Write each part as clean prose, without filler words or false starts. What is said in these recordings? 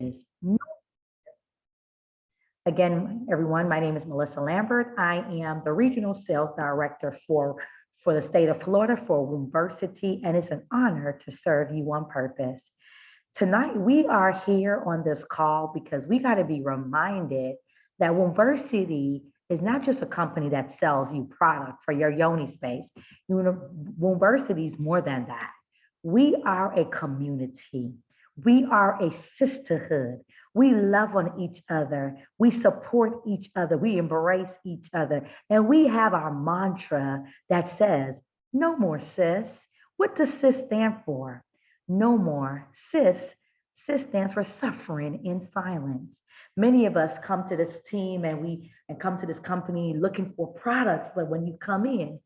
is. Again, everyone, my name is Melissa Lambert. I am the Regional Sales Director for the state of Florida for Wombversity, and it's an honor to serve you on purpose. Tonight, we are here on this call because we got to be reminded that Wombversity is not just a company that sells you product for your yoni space. You know, Wombversity is more than that. We are a community. We are a sisterhood. We love on each other. We support each other. We embrace each other. And we have our mantra that says, no more sis. What does sis stand for? No more sis. Sis stands for suffering in silence. Many of us come to this team and come to this company looking for products, but when you come in,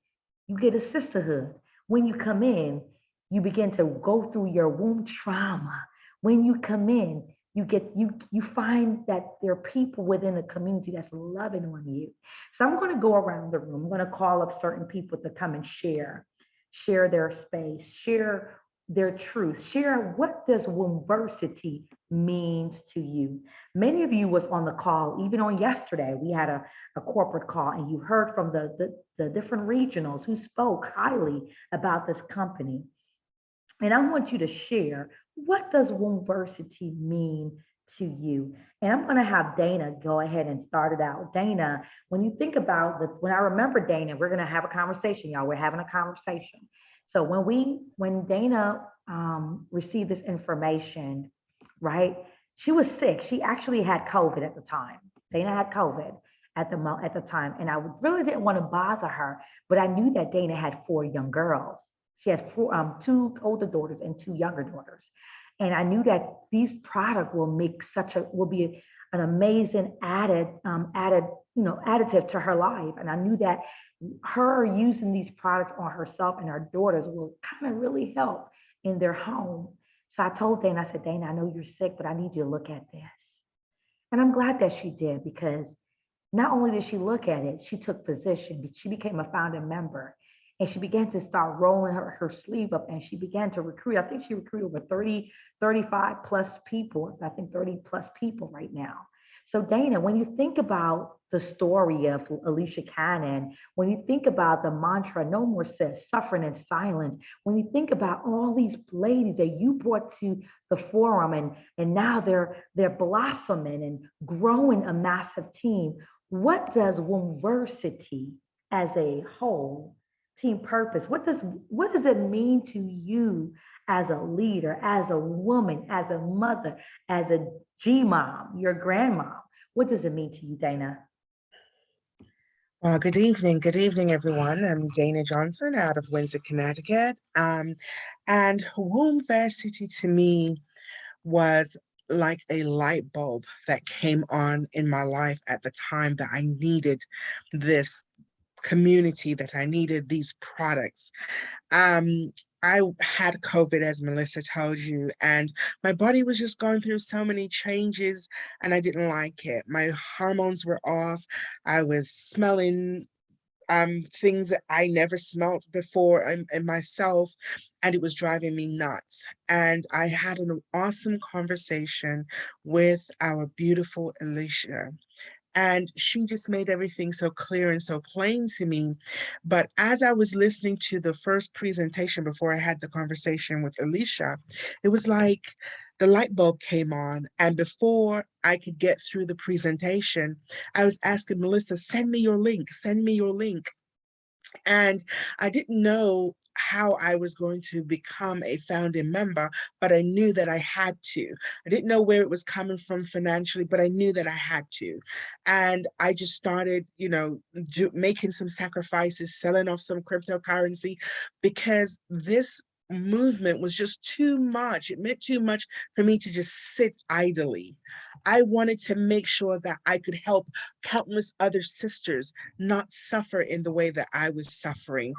you get a sisterhood. When you come in, you begin to go through your womb trauma. When you come in, you find that there are people within the community that's loving on you. So I'm going to go around the room. I'm going to call up certain people to come and share their space, share their truth, share what does Wombversity means to you. Many of you was on the call, even on yesterday, we had a corporate call and you heard from the different regionals who spoke highly about this company. And I want you to share, what does Wombversity mean to you? And I'm going to have Dana go ahead and start it out. Dana, when you think about when I remember Dana, we're going to have a conversation, y'all. We're having a conversation. So when Dana received this information, right? She was sick. She actually had COVID at the time. Dana had COVID at the time, and I really didn't want to bother her, but I knew that Dana had 4 young girls. She has 2 older daughters and 2 younger daughters. And I knew that these products will be an amazing additive to her life. And I knew that her using these products on herself and her daughters will kind of really help in their home. So I told Dana, I said, Dana, I know you're sick, but I need you to look at this. And I'm glad that she did, because not only did she look at it, she took position, but she became a founding member. And she began to start rolling her sleeve up, and she began to recruit. I think she recruited over 30, 35 plus people. I think 30 plus people right now. So Dana, when you think about the story of Alicia Cannon, when you think about the mantra, no more sis, suffering in silence, when you think about all these ladies that you brought to the forum and now they're blossoming and growing a massive team, what does Wombversity as a whole, team purpose, what does it mean to you as a leader, as a woman, as a mother, as a G-mom, your grandmom? What does it mean to you, Dana? Well, good evening. Good evening, everyone. I'm Dana Johnson out of Windsor, Connecticut. And Wombversity to me was like a light bulb that came on in my life at the time that I needed this community, that I needed these products. I had COVID, as Melissa told you, and my body was just going through so many changes and I didn't like it. My hormones were off. I was smelling things that I never smelled before in myself, and it was driving me nuts. And I had an awesome conversation with our beautiful Alicia. And she just made everything so clear and so plain to me. But as I was listening to the first presentation before I had the conversation with Alicia, it was like the light bulb came on. And before I could get through the presentation, I was asking Melissa, send me your link, send me your link. And I didn't know how I was going to become a founding member, but I knew that I had to. I didn't know where it was coming from financially, but I knew that I had to. And I just started, making some sacrifices, selling off some cryptocurrency, because this movement was just too much. It meant too much for me to just sit idly. I wanted to make sure that I could help countless other sisters not suffer in the way that I was suffering,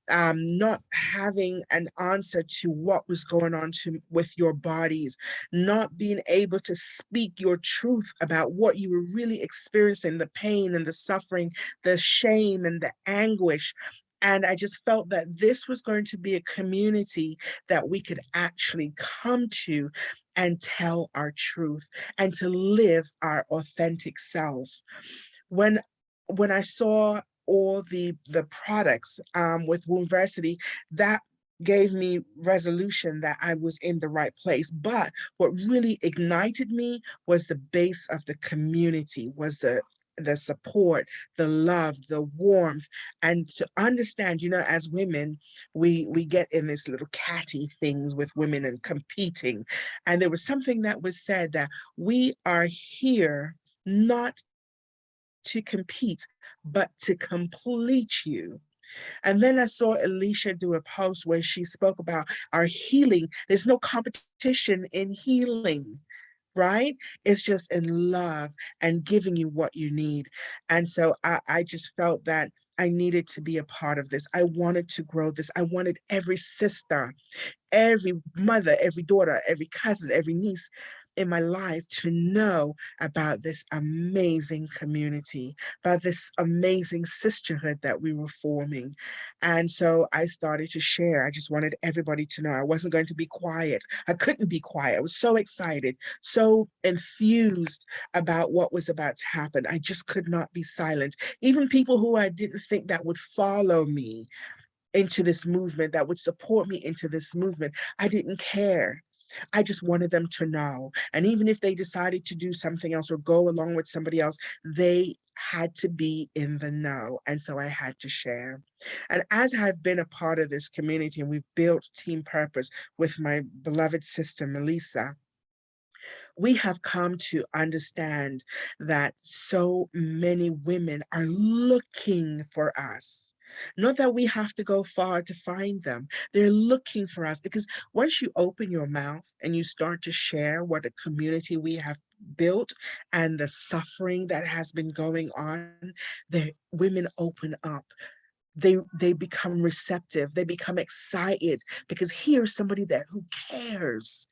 not having an answer to what was going on with your bodies, not being able to speak your truth about what you were really experiencing, the pain and the suffering, the shame and the anguish. And I just felt that this was going to be a community that we could actually come to and tell our truth and to live our authentic self. When when I saw all the products with Wombversity, that gave me resolution that I was in the right place. But what really ignited me was the base of the community, was the support, the love, the warmth, and to understand, as women, we get in this little catty things with women and competing. And there was something that was said that we are here not to compete, but to complete you. And then I saw Alicia do a post where she spoke about our healing. There's no competition in healing, right? It's just in love and giving you what you need. And so I just felt that I needed to be a part of this. I wanted to grow this. I wanted every sister, every mother, every daughter, every cousin, every niece in my life to know about this amazing community, about this amazing sisterhood that we were forming. And so I started to share. I just wanted everybody to know I wasn't going to be quiet. I couldn't be quiet. I was so excited, so enthused about what was about to happen. I just could not be silent. Even people who I didn't think that would follow me into this movement, that would support me into this movement, I didn't care. I just wanted them to know. And even if they decided to do something else or go along with somebody else, they had to be in the know. And so I had to share. And as I've been a part of this community and we've built Team Purpose with my beloved sister, Melissa, we have come to understand that so many women are looking for us. Not that we have to go far to find them. They're looking for us because once you open your mouth and you start to share what a community we have built and the suffering that has been going on, the women open up. They become receptive. They become excited because here's somebody that who cares.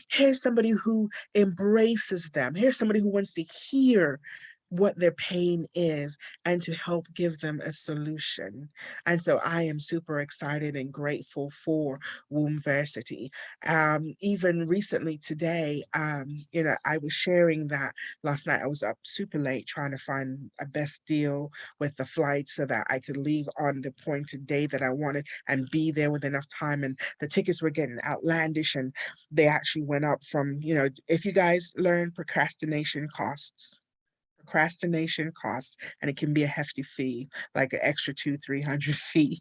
Here's somebody who embraces them. Here's somebody who wants to hear what their pain is and to help give them a solution. And so I am super excited and grateful for Wombversity. Even recently today, I was sharing that last night I was up super late trying to find a best deal with the flight so that I could leave on the appointed day that I wanted and be there with enough time. And the tickets were getting outlandish and they actually went up from, if you guys learn procrastination costs, and it can be a hefty fee, like an extra 200-300 fee.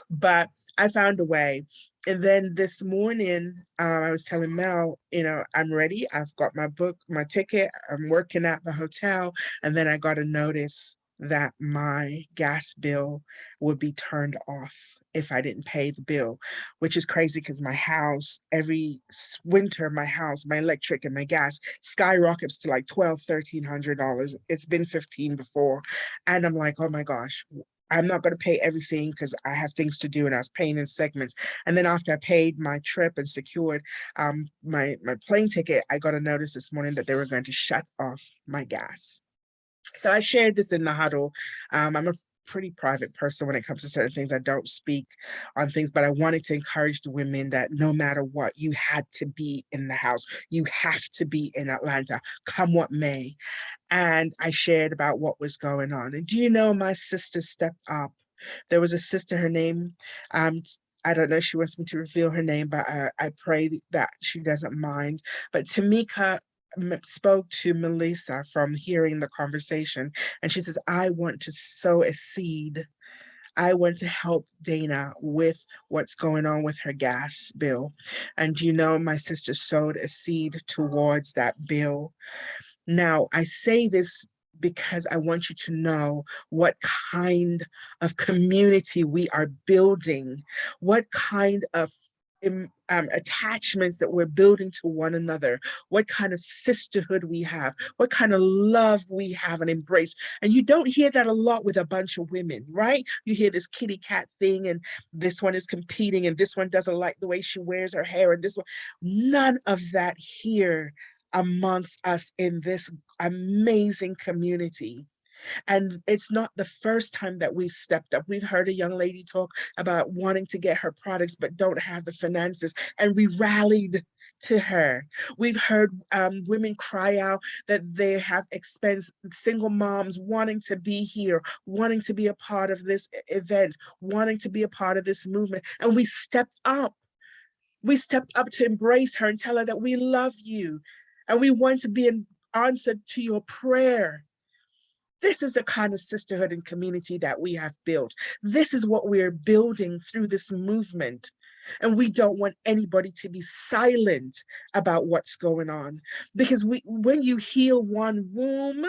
But I found a way. And then this morning, I was telling Mel, I'm ready. I've got my book, my ticket. I'm working at the hotel. And then I got a notice that my gas bill would be turned off if I didn't pay the bill, which is crazy because my house, every winter, my electric and my gas skyrockets to like $1,200-1,300. It's been 15 before. And I'm like, oh my gosh, I'm not going to pay everything because I have things to do and I was paying in segments. And then after I paid my trip and secured my plane ticket, I got a notice this morning that they were going to shut off my gas. So I shared this in the huddle. I'm a pretty private person when it comes to certain things. I don't speak on things, but I wanted to encourage the women that no matter what, you had to be in the house. You have to be in Atlanta, come what may. And I shared about what was going on. And do you know, my sister stepped up. There was a sister, her name, I don't know if she wants me to reveal her name, but I pray that she doesn't mind. But Tamika spoke to Melissa from hearing the conversation, and she says, I want to sow a seed. I want to help Dana with what's going on with her gas bill. And my sister sowed a seed towards that bill. Now, I say this because I want you to know what kind of community we are building, what kind of attachments that we're building to one another, what kind of sisterhood we have, what kind of love we have and embrace. And you don't hear that a lot with a bunch of women, right? You hear this kitty cat thing, and this one is competing, and this one doesn't like the way she wears her hair, and this one. None of that here amongst us in this amazing community. And it's not the first time that we've stepped up. We've heard a young lady talk about wanting to get her products, but don't have the finances. And we rallied to her. We've heard women cry out that they have expense, single moms wanting to be here, wanting to be a part of this event, wanting to be a part of this movement. And we stepped up. We stepped up to embrace her and tell her that we love you and we want to be an answer to your prayer. This is the kind of sisterhood and community that we have built. This is what we're building through this movement. And we don't want anybody to be silent about what's going on. Because when you heal one womb,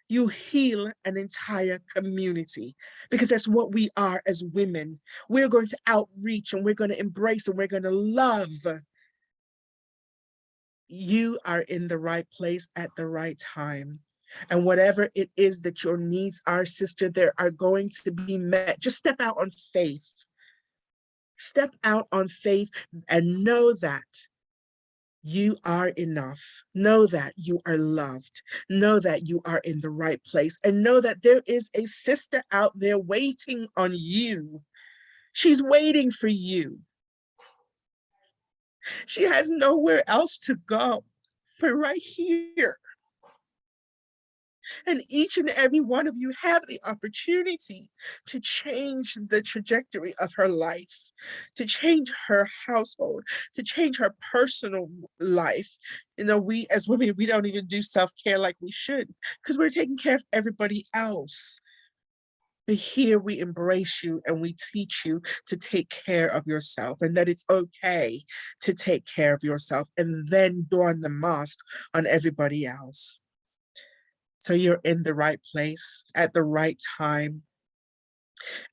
you heal an entire community. Because that's what we are as women. We're going to outreach and we're going to embrace and we're going to love. You are in the right place at the right time. And whatever it is that your needs are, sister, there are going to be met. Just step out on faith. Step out on faith and know that you are enough. Know that you are loved. Know that you are in the right place. And know that there is a sister out there waiting on you. She's waiting for you. She has nowhere else to go but right here. And each and every one of you have the opportunity to change the trajectory of her life, to change her household, to change her personal life. You know, we as women, we don't even do self-care like we should because we're taking care of everybody else. But here we embrace you and we teach you to take care of yourself and that it's okay to take care of yourself and then don the mask on everybody else. So you're in the right place at the right time.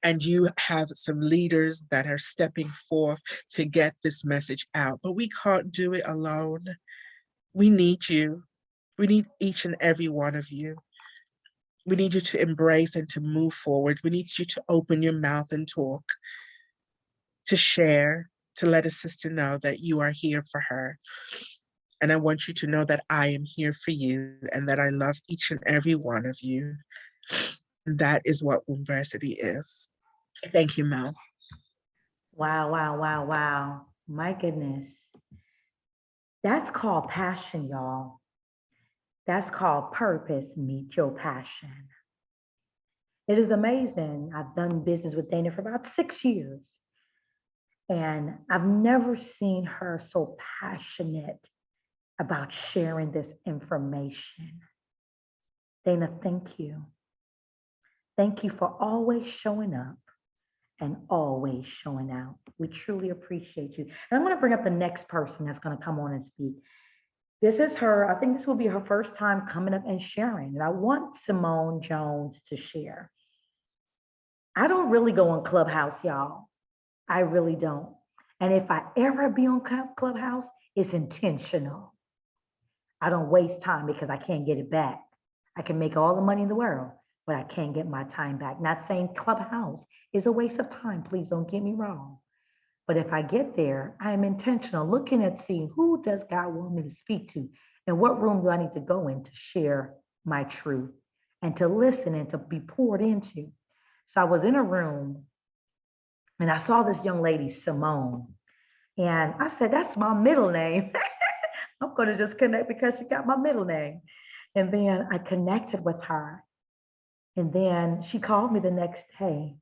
And you have some leaders that are stepping forth to get this message out. But we can't do it alone. We need you. We need each and every one of you. We need you to embrace and to move forward. We need you to open your mouth and talk, to share, to let a sister know that you are here for her. And I want you to know that I am here for you and that I love each and every one of you. That is what Wombversity is. Thank you, Mel. Wow, wow, wow, wow. My goodness. That's called passion, y'all. That's called purpose meet your passion. It is amazing. I've done business with Dana for about 6 years, and I've never seen her so passionate about sharing this information. Dana, thank you. Thank you for always showing up and always showing out. We truly appreciate you. And I'm going to bring up the next person that's going to come on and speak. This is her, I think this will be her first time coming up and sharing. And I want Simone Jones to share. I don't really go on Clubhouse, y'all. I really don't. And if I ever be on Clubhouse, it's intentional. I don't waste time because I can't get it back. I can make all the money in the world, but I can't get my time back. Not saying Clubhouse is a waste of time. Please don't get me wrong. But if I get there, I am intentional looking at seeing who does God want me to speak to and what room do I need to go in to share my truth and to listen and to be poured into. So I was in a room and I saw this young lady, Simone, and I said, that's my middle name. I'm going to just connect because she got my middle name. And then I connected with her. And then she called me the next day.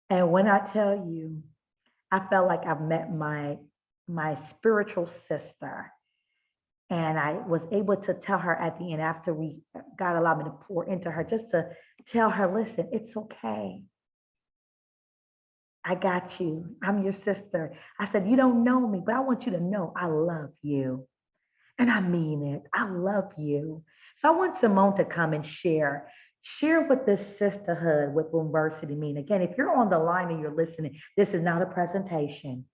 And when I tell you, I felt like I've met my spiritual sister. And I was able to tell her at the end, after God allowed me to pour into her, just to tell her, listen, it's okay. I got you. I'm your sister. I said, you don't know me, but I want you to know I love you. And I mean it. I love you. So I want Simone to come and share what this sisterhood with Wombversity mean. Again, if you're on the line and you're listening, this is not a presentation.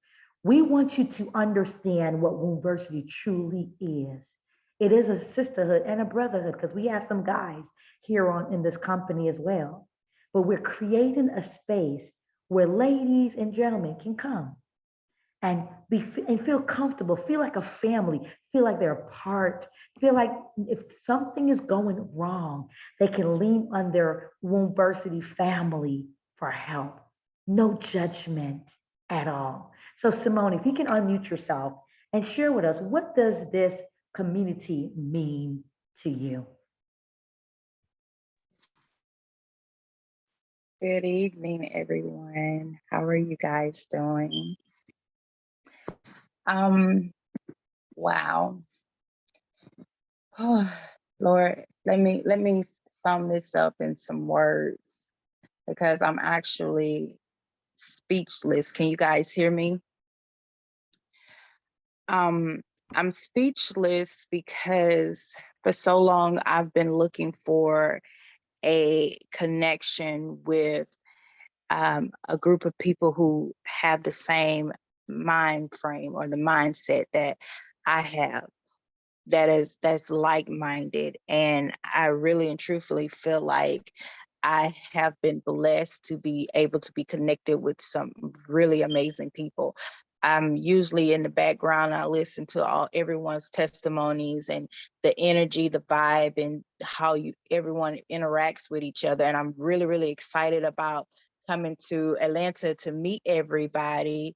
We want you to understand what Wombversity truly is. It is a sisterhood and a brotherhood because we have some guys here in this company as well. But we're creating a space where ladies and gentlemen can come and feel comfortable, feel like a family, feel like they're a part, feel like if something is going wrong, they can lean on their Wombversity family for help. No judgment at all. So Simone, if you can unmute yourself and share with us, what does this community mean to you? Good evening, everyone. How are you guys doing? Um, wow. Lord, let me sum this up in some words because I'm actually speechless. Can you guys hear me? Um, I'm speechless because for so long I've been looking for a connection with a group of people who have the same mind frame or the mindset that I have, that's like-minded. And I really and truthfully feel like I have been blessed to be able to be connected with some really amazing people. I'm usually in the background. I listen to everyone's testimonies and the energy, the vibe, and how everyone interacts with each other. And I'm really, really excited about coming to Atlanta to meet everybody.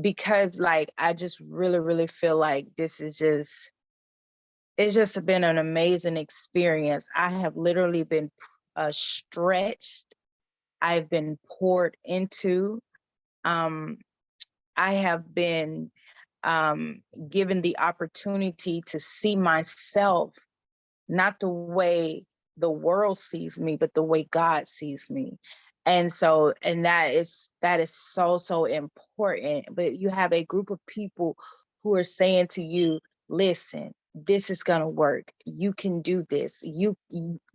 Because like I just really, really feel like it's just been an amazing experience. I have literally been stretched. I've been poured into. Um, I have been given the opportunity to see myself not the way the world sees me, but the way God sees me. And so, and that is so, so important. But you have a group of people who are saying to you, listen, this is gonna work. You can do this.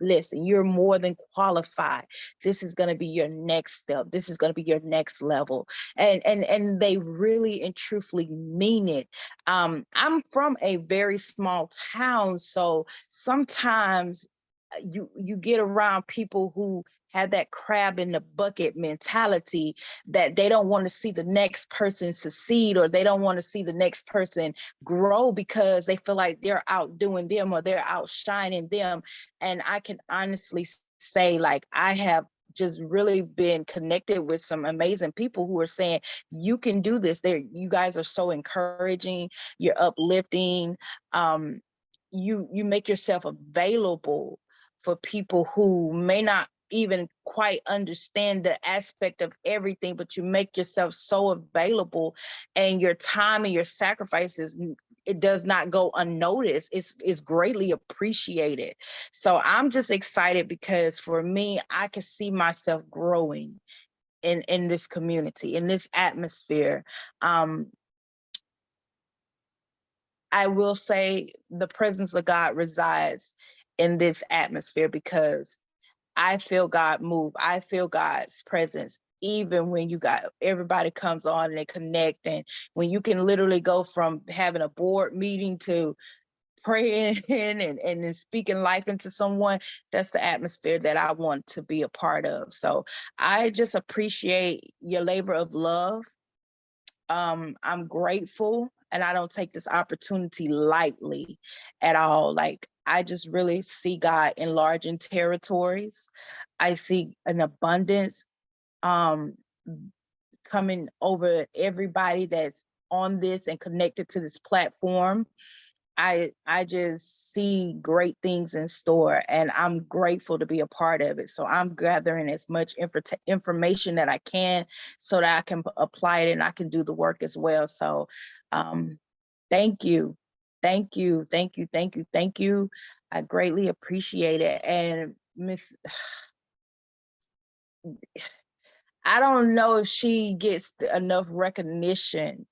Listen, you're more than qualified. This is gonna be your next step. This is gonna be your next level. And they really and truthfully mean it. I'm from a very small town, so sometimes you get around people who have that crab in the bucket mentality, that they don't want to see the next person succeed, or they don't want to see the next person grow because they feel like they're outdoing them or they're outshining them. And I can honestly say, like, I have just really been connected with some amazing people who are saying you can do this. You guys are so encouraging, you're uplifting. You make yourself available for people who may not even quite understand the aspect of everything, but you make yourself so available, and your time and your sacrifices, it does not go unnoticed. It's greatly appreciated. So I'm just excited because for me, I can see myself growing in this community, in this atmosphere. I will say the presence of God resides in this atmosphere because I feel God move. I feel God's presence. Even when you got everybody comes on and they connect, and when you can literally go from having a board meeting to praying and then speaking life into someone, that's the atmosphere that I want to be a part of. So I just appreciate your labor of love. I'm grateful, and I don't take this opportunity lightly at all. Like, I just really see God enlarging territories. I see an abundance um, coming over everybody that's on this and connected to this platform. I just see great things in store, and I'm grateful to be a part of it. So I'm gathering as much information that I can so that I can apply it and I can do the work as well. So um, thank you. Thank you. Thank you. Thank you. Thank you. I greatly appreciate it. And Miss, I don't know if she gets enough recognition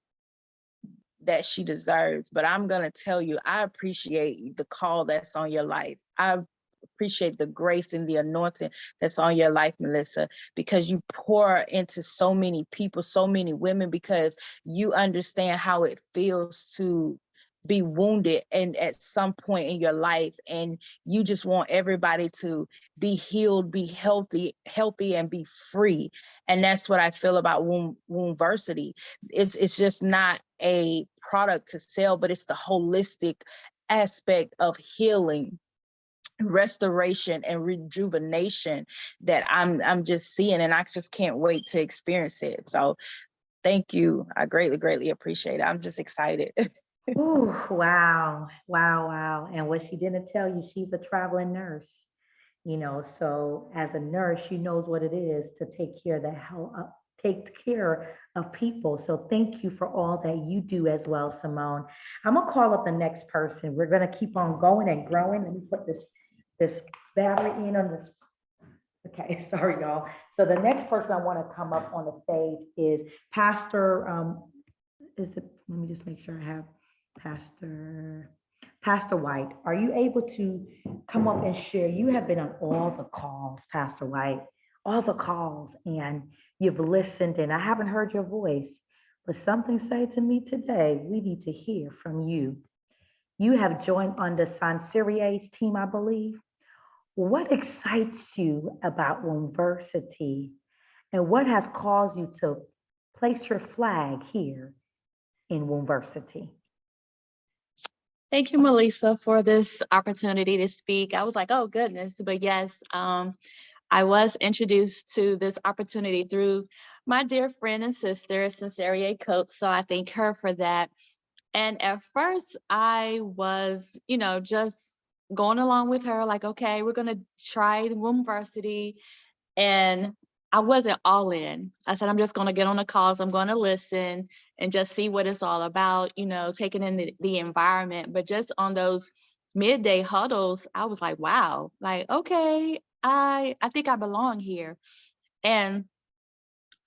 that she deserves, but I'm going to tell you, I appreciate the call that's on your life. I appreciate the grace and the anointing that's on your life, Melissa, because you pour into so many people, so many women, because you understand how it feels to be wounded and at some point in your life, and you just want everybody to be healed, be healthy and be free. And that's what I feel about Wombversity. It's just not a product to sell, but it's the holistic aspect of healing, restoration, and rejuvenation that I'm just seeing, and I just can't wait to experience it. So Thank you. I greatly, greatly appreciate it. I'm just excited. Ooh, wow, wow, wow. And what she didn't tell you, she's a traveling nurse, so as a nurse, she knows what it is to take care of take care of people. So thank you for all that you do as well, Simone. I'm gonna call up the next person. We're gonna keep on going and growing. Let me put this battery in on this. Okay, sorry, y'all. So the next person I want to come up on the stage is Pastor, let me just make sure I have Pastor White. Are you able to come up and share? You have been on all the calls, Pastor White, all the calls, and you've listened, and I haven't heard your voice, but something said to me today, we need to hear from you. You have joined on the Sansirie's team, I believe. What excites you about Wombversity, and what has caused you to place your flag here in Wombversity? Thank you, Melissa, for this opportunity to speak. I was like, oh goodness, but yes, I was introduced to this opportunity through my dear friend and sister, Sinceria Coates. So I thank her for that. And at first I was, just going along with her, like, okay, we're gonna try Wombversity. And I wasn't all in. I said, I'm just going to get on the calls. I'm going to listen and just see what it's all about, taking in the environment. But just on those midday huddles, I was like, wow, like, okay, I think I belong here. And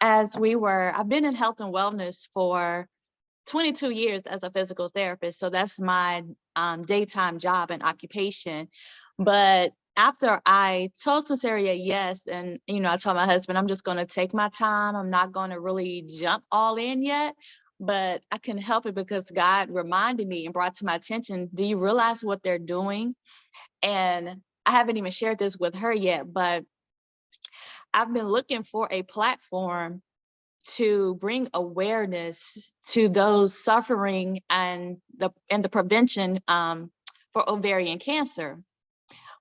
I've been in health and wellness for 22 years as a physical therapist. So that's my daytime job and occupation. But after I told Sinceria yes, and I told my husband, I'm just going to take my time. I'm not going to really jump all in yet, but I can help it because God reminded me and brought to my attention, do you realize what they're doing? And I haven't even shared this with her yet, but I've been looking for a platform to bring awareness to those suffering and the prevention for ovarian cancer.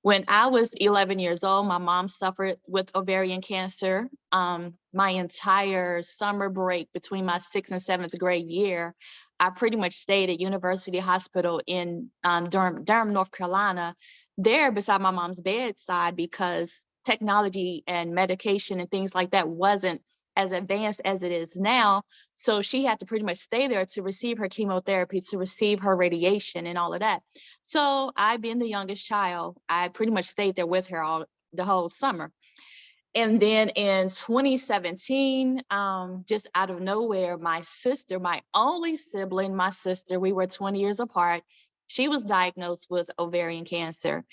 When I was 11 years old, my mom suffered with ovarian cancer. My entire summer break between my 6th and 7th grade year, I pretty much stayed at University Hospital in Durham, North Carolina, there beside my mom's bedside because technology and medication and things like that wasn't as advanced as it is now. So she had to pretty much stay there to receive her chemotherapy, to receive her radiation and all of that. So I, being the youngest child, I pretty much stayed there with her the whole summer. And then in 2017, just out of nowhere, my sister, my only sibling, my sister, we were 20 years apart. She was diagnosed with ovarian cancer.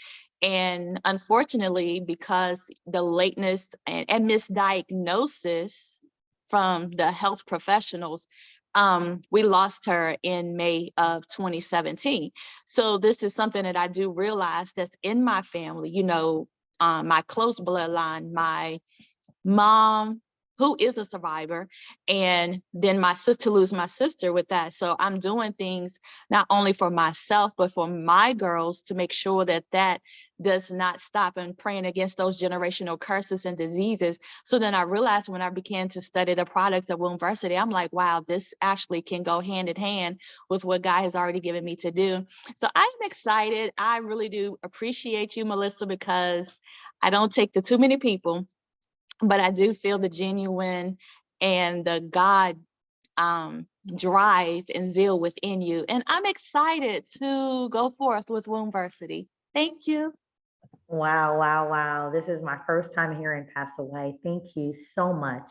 And unfortunately, because the lateness and misdiagnosis from the health professionals, we lost her in May of 2017. So this is something that I do realize that's in my family, my close bloodline, my mom, who is a survivor, and then to lose my sister with that. So I'm doing things not only for myself, but for my girls to make sure that does not stop, and praying against those generational curses and diseases. So then I realized when I began to study the products of Wombversity, I'm like, wow, this actually can go hand in hand with what God has already given me to do. So I'm excited. I really do appreciate you, Melissa, because I don't take to too many people, but I do feel the genuine and the God drive and zeal within you. And I'm excited to go forth with Wombversity. Thank you. Wow, wow, wow. This is my first time hearing Pastor White. Thank you so much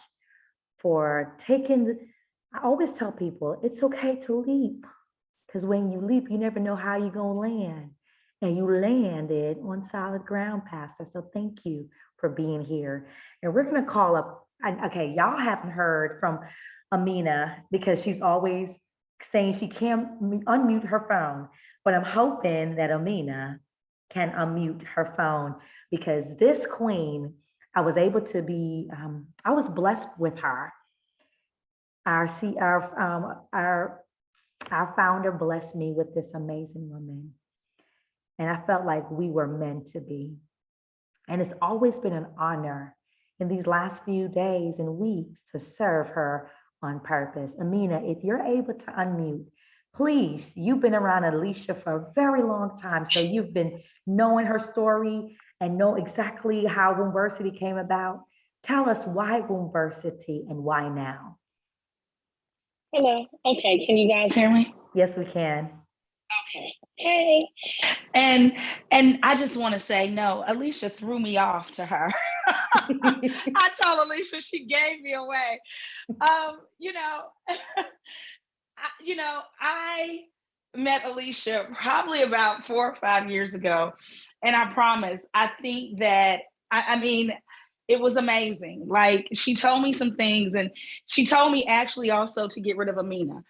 for I always tell people it's okay to leap, because when you leap, you never know how you're going to land. And you landed on solid ground, Pastor. So thank you for being here. And we're going to call up, okay, y'all haven't heard from Amina because she's always saying she can't unmute her phone. But I'm hoping that Amina can unmute her phone, because this queen, I was able to be, I was blessed with her. Our founder blessed me with this amazing woman. And I felt like we were meant to be. And it's always been an honor in these last few days and weeks to serve her on purpose. Amina, if you're able to unmute, please, you've been around Alicia for a very long time. So you've been knowing her story and know exactly how Wombversity came about. Tell us why Wombversity and why now? Hello. Okay, can you guys hear me? Yes, we can. Okay. Hey. And I just want to say, no, Alicia threw me off to her. I told Alicia she gave me away. You know, I met Alicia probably about 4 or 5 years ago, and I promise, I think that I mean, it was amazing. Like, she told me some things, and she told me actually also to get rid of Amina.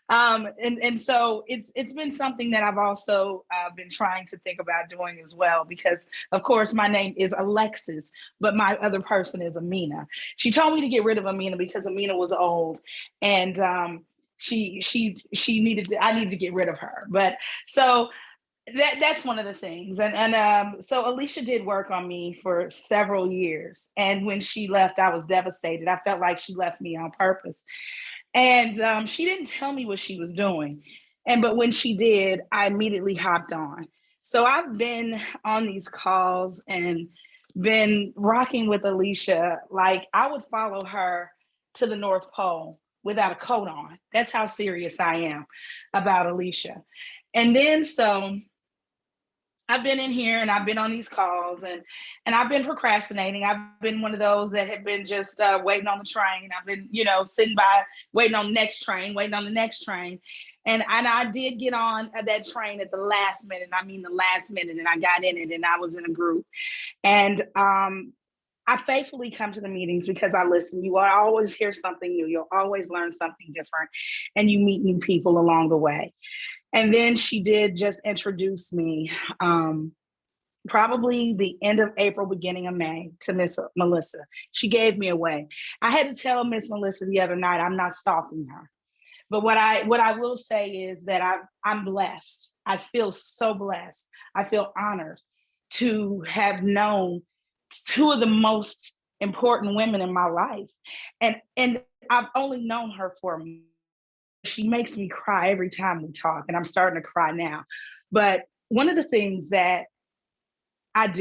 And so it's been something that I've also been trying to think about doing as well, because of course my name is Alexis, but my other person is Amina. She told me to get rid of Amina because Amina was old, and she needed I needed to get rid of her. But so that's one of the things. And so Alicia did work on me for several years. And when she left, I was devastated. I felt like she left me on purpose. And she didn't tell me what she was doing. But when she did, I immediately hopped on. So I've been on these calls and been rocking with Alicia. Like, I would follow her to the North Pole without a coat on. That's how serious I am about Alicia. And then so I've been in here and I've been on these calls, and I've been procrastinating. I've been one of those that have been just waiting on the train. I've been, sitting by, waiting on the next train, waiting on the next train. And I did get on that train at the last minute. I mean, the last minute, and I got in it, and I was in a group. And I faithfully come to the meetings because I listen. You will always hear something new. You'll always learn something different, and you meet new people along the way. And then she did just introduce me, probably the end of April, beginning of May, to Miss Melissa. She gave me away. I had to tell Miss Melissa the other night, I'm not stalking her. But what I will say is that I'm blessed. I feel so blessed. I feel honored to have known two of the most important women in my life. And I've only known her for a minute. She makes me cry every time we talk, and I'm starting to cry now. But one of the things that I've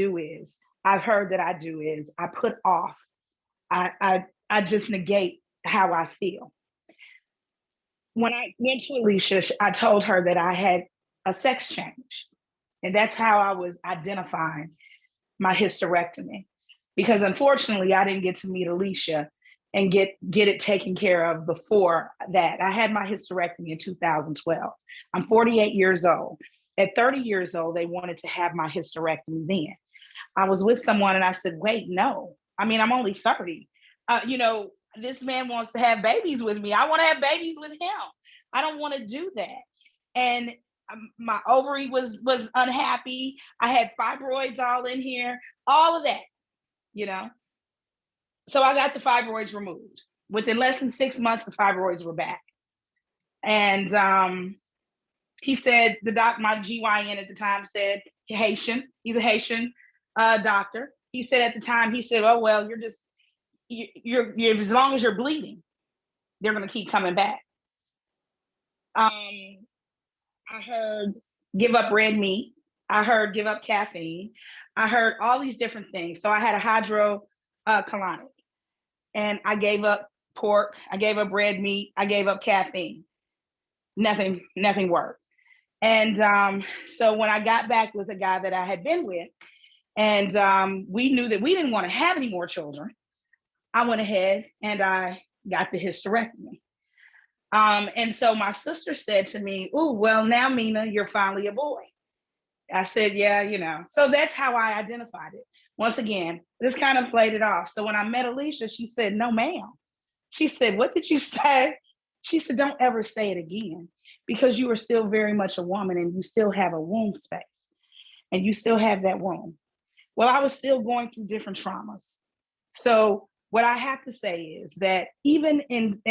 heard that I do is I put off. I just negate how I feel. When I went to Alicia, I told her that I had a sex change, and that's how I was identifying my hysterectomy. Because unfortunately, I didn't get to meet Alicia and get it taken care of before that. I had my hysterectomy in 2012. I'm 48 years old. At 30 years old, they wanted to have my hysterectomy then. I was with someone and I said, wait, no. I mean, I'm only 30. This man wants to have babies with me. I want to have babies with him. I don't want to do that. And my ovary was unhappy. I had fibroids all in here, all of that, So I got the fibroids removed. Within less than 6 months, the fibroids were back. And he said, my GYN at the time said, Haitian, he's a Haitian doctor. He said at the time, oh, well, you're as long as you're bleeding, they're going to keep coming back. I heard give up red meat. I heard give up caffeine. I heard all these different things. So I had a hydrocolonic. And I gave up pork, I gave up red meat, I gave up caffeine. Nothing worked. And so when I got back with a guy that I had been with, and we knew that we didn't want to have any more children, I went ahead and I got the hysterectomy. And so my sister said to me, oh, well, now, Mina, you're finally a boy. I said, yeah, So that's how I identified it. Once again, this kind of played it off. So when I met Alicia, she said, no, ma'am. She said, what did you say? She said, don't ever say it again, because you are still very much a woman and you still have a womb space and you still have that womb. Well, I was still going through different traumas. So what I have to say is that even in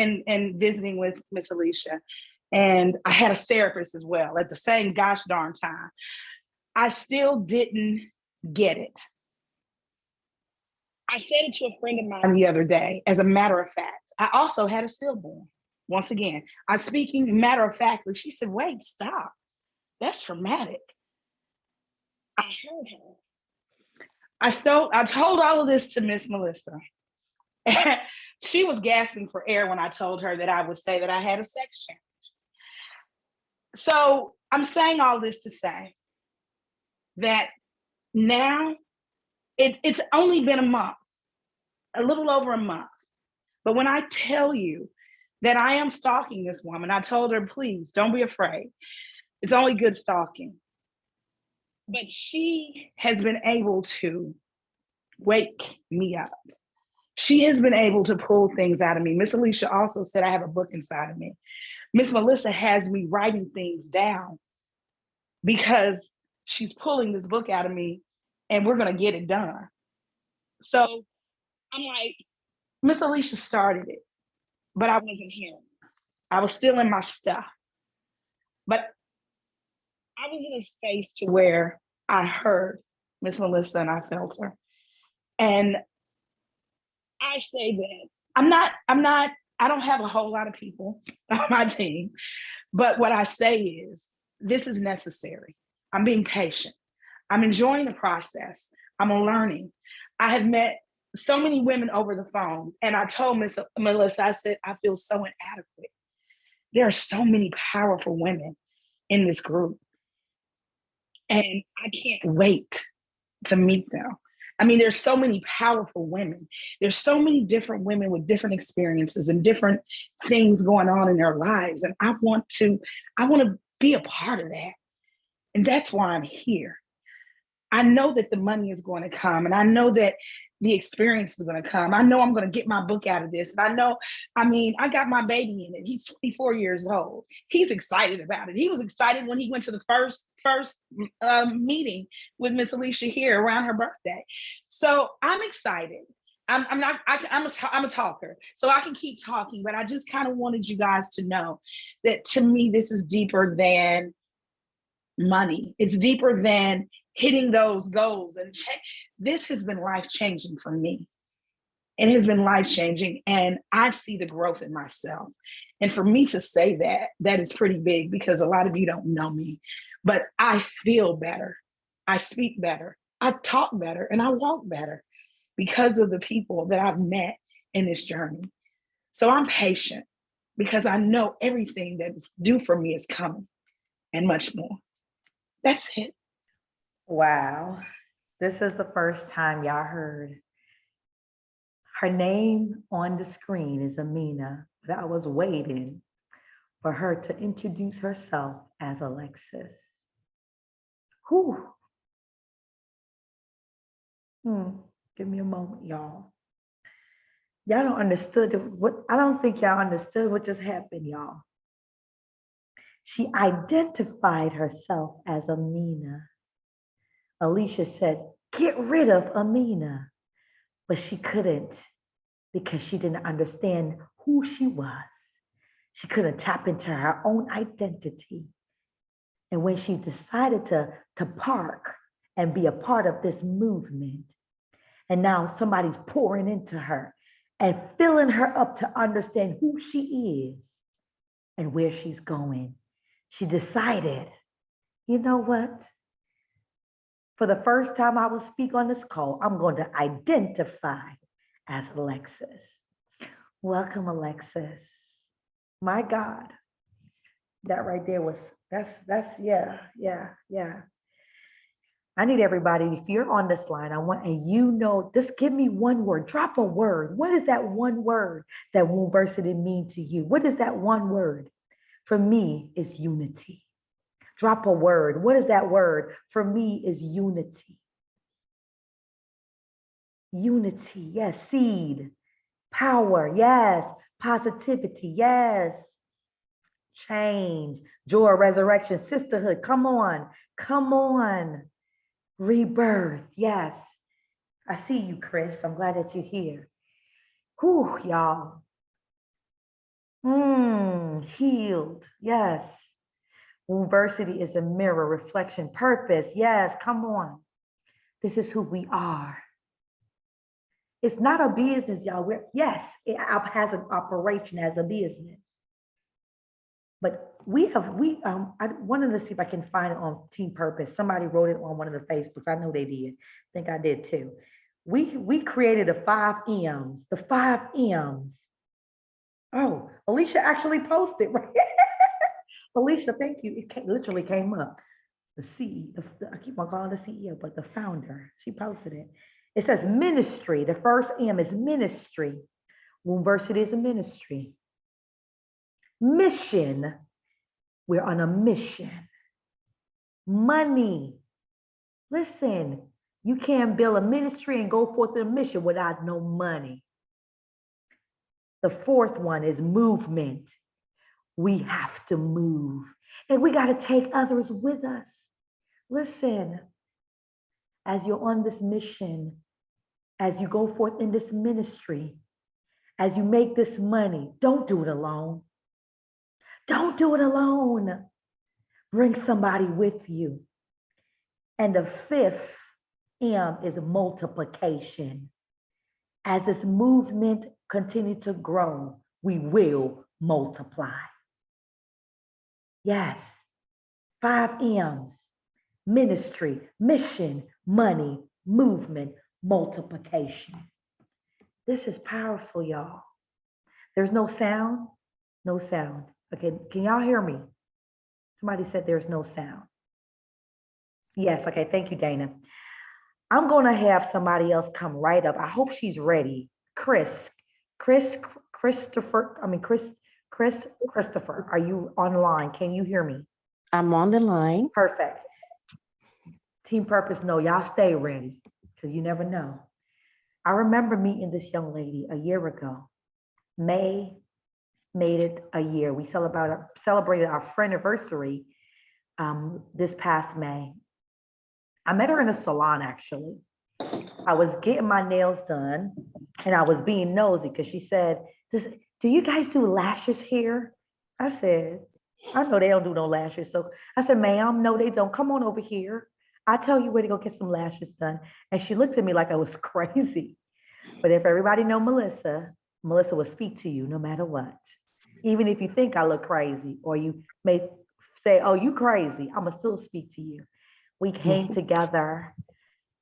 visiting with Miss Alicia, and I had a therapist as well at the same gosh darn time, I still didn't get it. I said it to a friend of mine the other day. As a matter of fact, I also had a stillborn. Once again, I'm speaking matter of factly. She said, wait, stop. That's traumatic. I heard her. I told all of this to Miss Melissa. She was gasping for air when I told her that I would say that I had a sex change. So I'm saying all this to say that now it's only been a month, a little over a month. But when I tell you that I am stalking this woman, I told her, please don't be afraid. It's only good stalking. But she has been able to wake me up. She has been able to pull things out of me. Miss Alicia also said I have a book inside of me. Miss Melissa has me writing things down because she's pulling this book out of me and we're going to get it done. So I'm like, Miss Alicia started it, but I wasn't here. I was still in my stuff. But I was in a space to where I heard Miss Melissa and I felt her. And I say that I don't have a whole lot of people on my team, but what I say is this is necessary. I'm being patient. I'm enjoying the process. I'm learning. I have met so many women over the phone, and I told Miss Melissa, I said, I feel so inadequate. There are so many powerful women in this group, and I can't wait to meet them. I mean, there's so many powerful women. There's so many different women with different experiences and different things going on in their lives. And I want to be a part of that. And that's why I'm here. I know that the money is going to come, and I know that the experience is going to come. I know I'm going to get my book out of this. And I know, I got my baby in it. He's 24 years old. He's excited about it. He was excited when he went to the first meeting with Miss Alicia here around her birthday. So I'm excited. I'm a talker, so I can keep talking, but I just kind of wanted you guys to know that to me, this is deeper than money. It's deeper than hitting those goals. And this has been life-changing for me. It has been life-changing, and I see the growth in myself. And for me to say that is pretty big, because a lot of you don't know me, but I feel better. I speak better. I talk better, and I walk better because of the people that I've met in this journey. So I'm patient because I know everything that is due for me is coming, and much more. That's it. Wow. This is the first time y'all heard her name on the screen is Amina, but I was waiting for her to introduce herself as Alexis. Whew. Give me a moment, y'all. Y'all don't understood what, I don't think y'all understood what just happened, y'all. She identified herself as Amina. Alicia said, get rid of Amina, but she couldn't because she didn't understand who she was. She couldn't tap into her own identity. And when she decided to park and be a part of this movement, and now somebody's pouring into her and filling her up to understand who she is and where she's going, she decided, you know what? For the first time I will speak on this call, I'm going to identify as Alexis. Welcome, Alexis. My God, that right there was, yeah. I need everybody, if you're on this line, just give me one word, drop a word. What is that one word that Wombversity mean to you? What is that one word? For me, it's unity. Drop a word. What is that word? For me, is unity. Unity, yes. Seed, power, yes. Positivity, yes. Change, joy, resurrection, sisterhood. Come on. Rebirth, yes. I see you, Chris. I'm glad that you're here. Whew, y'all. Healed, yes. Wombversity is a mirror, reflection, purpose. Yes, come on. This is who we are. It's not a business, y'all. Yes, it has an operation as a business. But I wanted to see if I can find it on Team Purpose. Somebody wrote it on one of the Facebooks. I know they did. I think I did too. We created the 5 M's. The 5 M's. Oh, Alicia actually posted, right? Alicia, thank you. It literally came up. The CEO, I keep on calling the CEO, but the founder, she posted it. It says ministry. The first M is ministry. Wombversity is a ministry. Mission. We're on a mission. Money. Listen, you can't build a ministry and go forth in a mission without no money. The fourth one is movement. We have to move, and we got to take others with us. Listen, as you're on this mission, as you go forth in this ministry, as you make this money, don't do it alone. Don't do it alone. Bring somebody with you. And the fifth M is multiplication. As this movement continues to grow, we will multiply. Yes, 5 M's, ministry, mission, money, movement, multiplication. This is powerful, y'all. There's no sound? No sound. Okay, can y'all hear me? Somebody said there's no sound. Yes, okay, thank you, Dana. I'm gonna have somebody else come right up. I hope she's ready. Christopher, are you online? Can you hear me? I'm on the line. Perfect. Team Purpose, no, y'all stay ready, because you never know. I remember meeting this young lady a year ago. May made it a year. We celebrated our friend anniversary this past May. I met her in a salon, actually. I was getting my nails done, and I was being nosy because she said, do you guys do lashes here? I said, I know they don't do no lashes. So I said, ma'am, no, they don't. Come on over here. I'll tell you where to go get some lashes done. And she looked at me like I was crazy. But if everybody know Melissa, Melissa will speak to you no matter what. Even if you think I look crazy, or you may say, oh, you crazy, I'm gonna still speak to you. We came together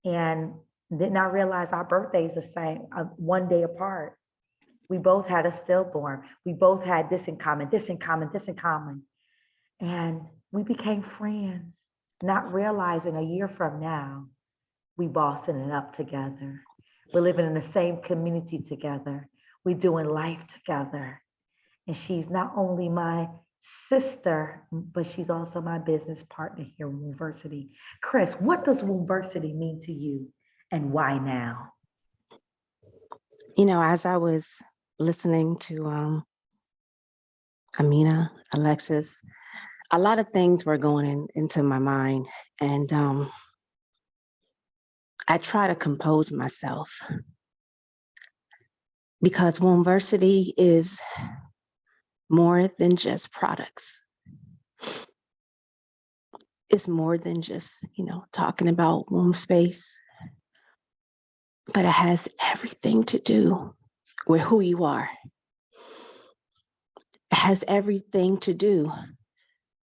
and did not realize our birthdays the same, 1 day apart. We both had a stillborn. We both had this in common, this in common, this in common. And we became friends, not realizing a year from now, we bossing it up together. We're living in the same community together. We're doing life together. And she's not only my sister, but she's also my business partner here at Wombversity. Chris, what does Wombversity mean to you, and why now? You know, as I was listening to Amina, Alexis, a lot of things were going into my mind, and I try to compose myself, because Wombversity is more than just products. It's more than just, talking about womb space, but it has everything to do with who you are. It has everything to do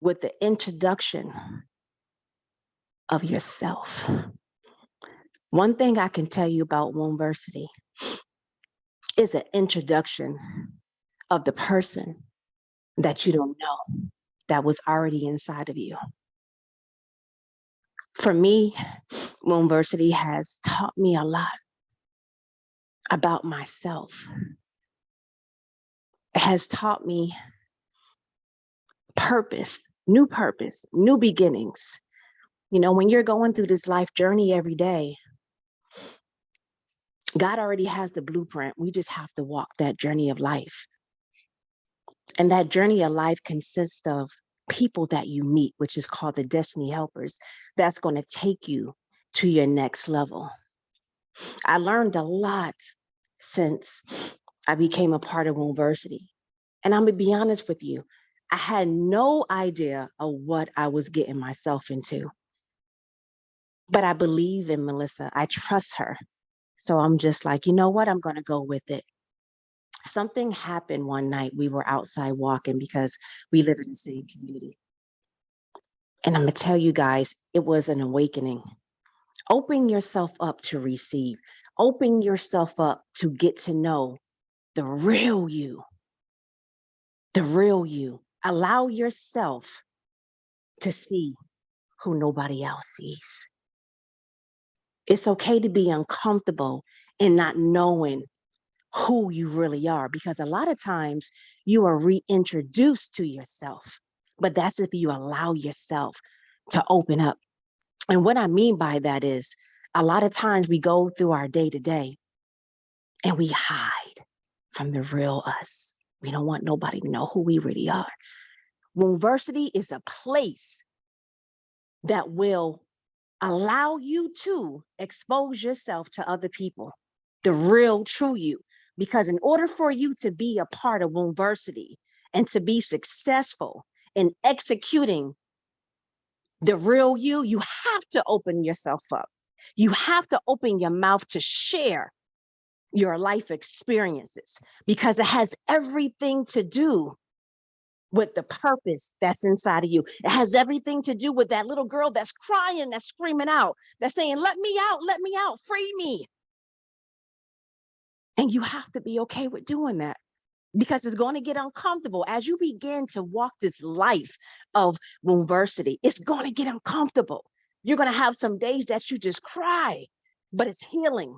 with the introduction of yourself. One thing I can tell you about Wombversity is an introduction of the person that you don't know that was already inside of you. For me, Wombversity has taught me a lot about myself. It has taught me purpose, new beginnings. When you're going through this life journey every day, God already has the blueprint. We just have to walk that journey of life. And that journey of life consists of people that you meet, which is called the destiny helpers. That's going to take you to your next level. I learned a lot since I became a part of Wombversity. And I'm going to be honest with you, I had no idea of what I was getting myself into. But I believe in Melissa. I trust her. So I'm just like, you know what? I'm going to go with it. Something happened one night. We were outside walking because we live in the same community. And I'm going to tell you guys, it was an awakening. Open yourself up to receive. Open yourself up to get to know the real you. The real you. Allow yourself to see who nobody else sees. It's okay to be uncomfortable in not knowing who you really are, because a lot of times you are reintroduced to yourself, but that's if you allow yourself to open up. And what I mean by that is a lot of times we go through our day to day and we hide from the real us. We don't want nobody to know who we really are. Wombversity is a place that will allow you to expose yourself to other people, the real true you. Because in order for you to be a part of Wombversity and to be successful in executing the real you, you have to open yourself up. You have to open your mouth to share your life experiences, because it has everything to do with the purpose that's inside of you. It has everything to do with that little girl that's crying, that's screaming out, that's saying, let me out, free me. And you have to be okay with doing that, because it's going to get uncomfortable as you begin to walk this life of Wombversity. It's going to get uncomfortable. You're going to have some days that you just cry, but it's healing.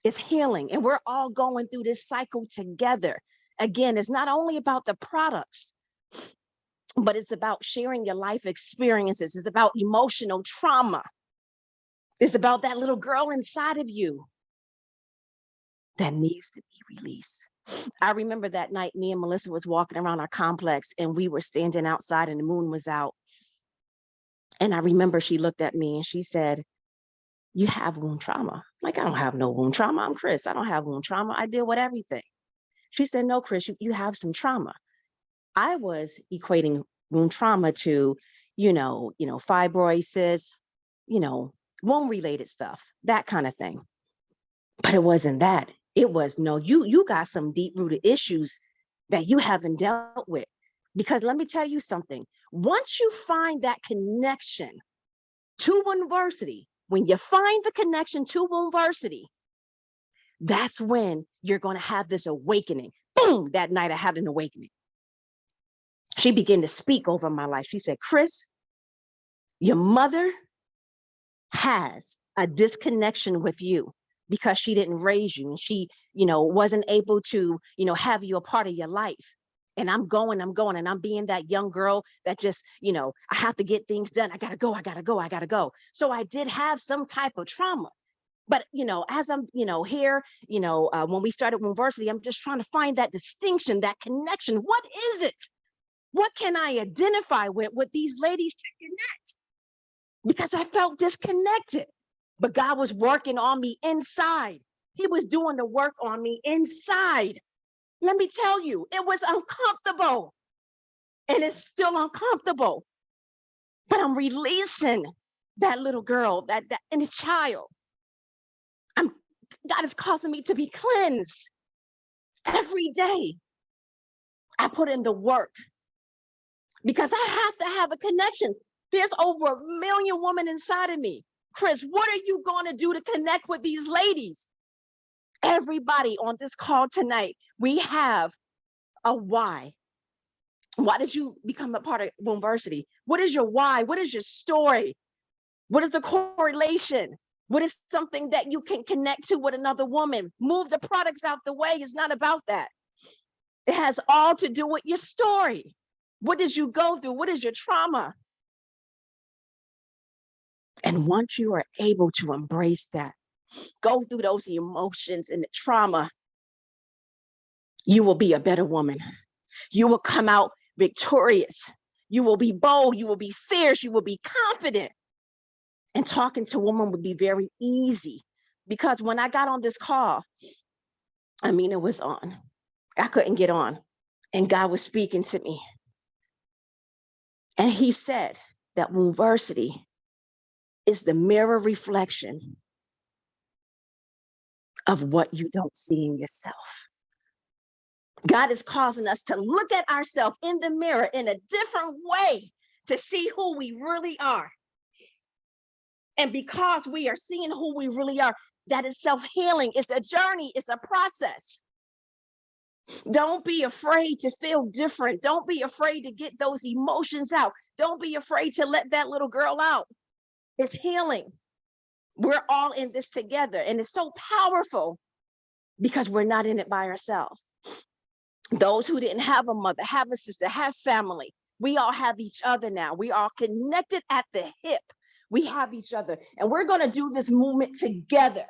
It's healing. And we're all going through this cycle together. Again, it's not only about the products, but it's about sharing your life experiences. It's about emotional trauma. It's about that little girl inside of you that needs to be released. I remember that night, me and Melissa was walking around our complex and we were standing outside and the moon was out. And I remember she looked at me and she said, you have wound trauma. I'm like, I don't have no wound trauma. I'm Chris. I don't have wound trauma. I deal with everything. She said, no, Chris, you have some trauma. I was equating wound trauma to, fibroid cysts, wound related stuff, that kind of thing. But it wasn't that. It was, no, you got some deep rooted issues that you haven't dealt with. Because let me tell you something, once you find that connection to Wombversity, when you find the connection to Wombversity, that's when you're going to have this awakening. Boom, that night I had an awakening. She began to speak over my life. She said, Chris, your mother has a disconnection with you because she didn't raise you and she, wasn't able to, have you a part of your life. And I'm going and I'm being that young girl that just, I have to get things done. I gotta go. So I did have some type of trauma. But, as I'm, here, when we started Wombversity, I'm just trying to find that distinction, that connection. What is it? What can I identify with these ladies to connect? Because I felt disconnected, but God was working on me inside. He was doing the work on me inside. Let me tell you, it was uncomfortable and it's still uncomfortable, but I'm releasing that little girl, that inner child. God is causing me to be cleansed every day. I put in the work because I have to have a connection. There's over 1 million women inside of me. Chris, what are you going to do to connect with these ladies? Everybody on this call tonight, we have a why. Why did you become a part of Wombversity? What is your why? What is your story? What is the correlation? What is something that you can connect to with another woman? Move the products out the way. It's not about that. It has all to do with your story. What did you go through? What is your trauma? And once you are able to embrace that, go through those emotions and the trauma, you will be a better woman. You will come out victorious. You will be bold. You will be fierce. You will be confident. And talking to women would be very easy, because when I got on this call, it was on. I couldn't get on. And God was speaking to me. And he said that Wombversity is the mirror reflection of what you don't see in yourself. God is causing us to look at ourselves in the mirror in a different way to see who we really are. And because we are seeing who we really are, that is self-healing. It's a journey. It's a process. Don't be afraid to feel different. Don't be afraid to get those emotions out. Don't be afraid to let that little girl out. It's healing. We're all in this together. And it's so powerful because we're not in it by ourselves. Those who didn't have a mother, have a sister, have family, we all have each other now. We are connected at the hip. We have each other. And we're going to do this movement together.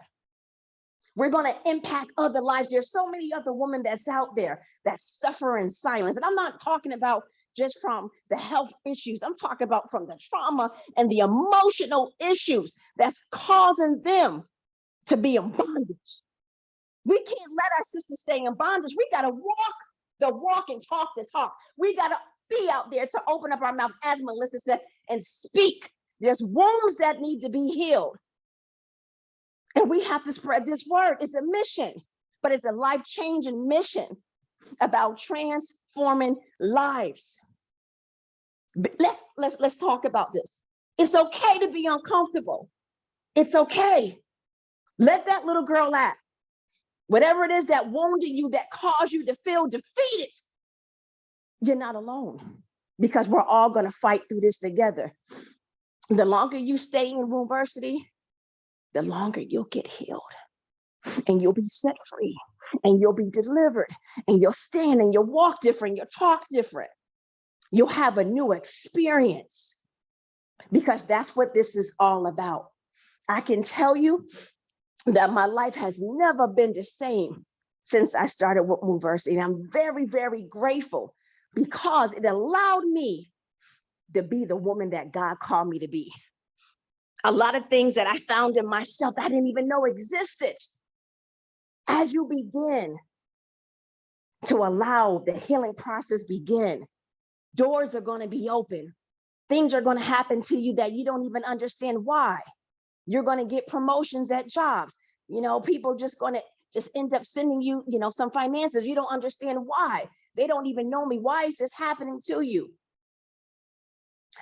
We're going to impact other lives. There's so many other women that's out there that suffer in silence. And I'm not talking about just from the health issues. I'm talking about from the trauma and the emotional issues that's causing them to be in bondage. We can't let our sisters stay in bondage. We got to walk the walk and talk the talk. We got to be out there to open up our mouth, as Melissa said, and speak. There's wounds that need to be healed. And we have to spread this word. It's a mission, but it's a life-changing mission about transforming lives. Let's talk about this. It's okay to be uncomfortable. It's okay. Let that little girl out. Whatever it is that wounded you, that caused you to feel defeated, you're not alone, because we're all going to fight through this together. The longer you stay in Wombversity, the longer you'll get healed, and you'll be set free, and you'll be delivered, and you'll stand and you'll walk different, you'll talk different. You'll have a new experience, because that's what this is all about. I can tell you that my life has never been the same since I started with Wombversity. And I'm very, very grateful, because it allowed me to be the woman that God called me to be. A lot of things that I found in myself I didn't even know existed. As you begin to allow the healing process begin, doors are going to be open. Things are going to happen to you that you don't even understand why. You're going to get promotions at jobs. You know, people just going to just end up sending you, you know, some finances. You don't understand why. They don't even know me. Why is this happening to you?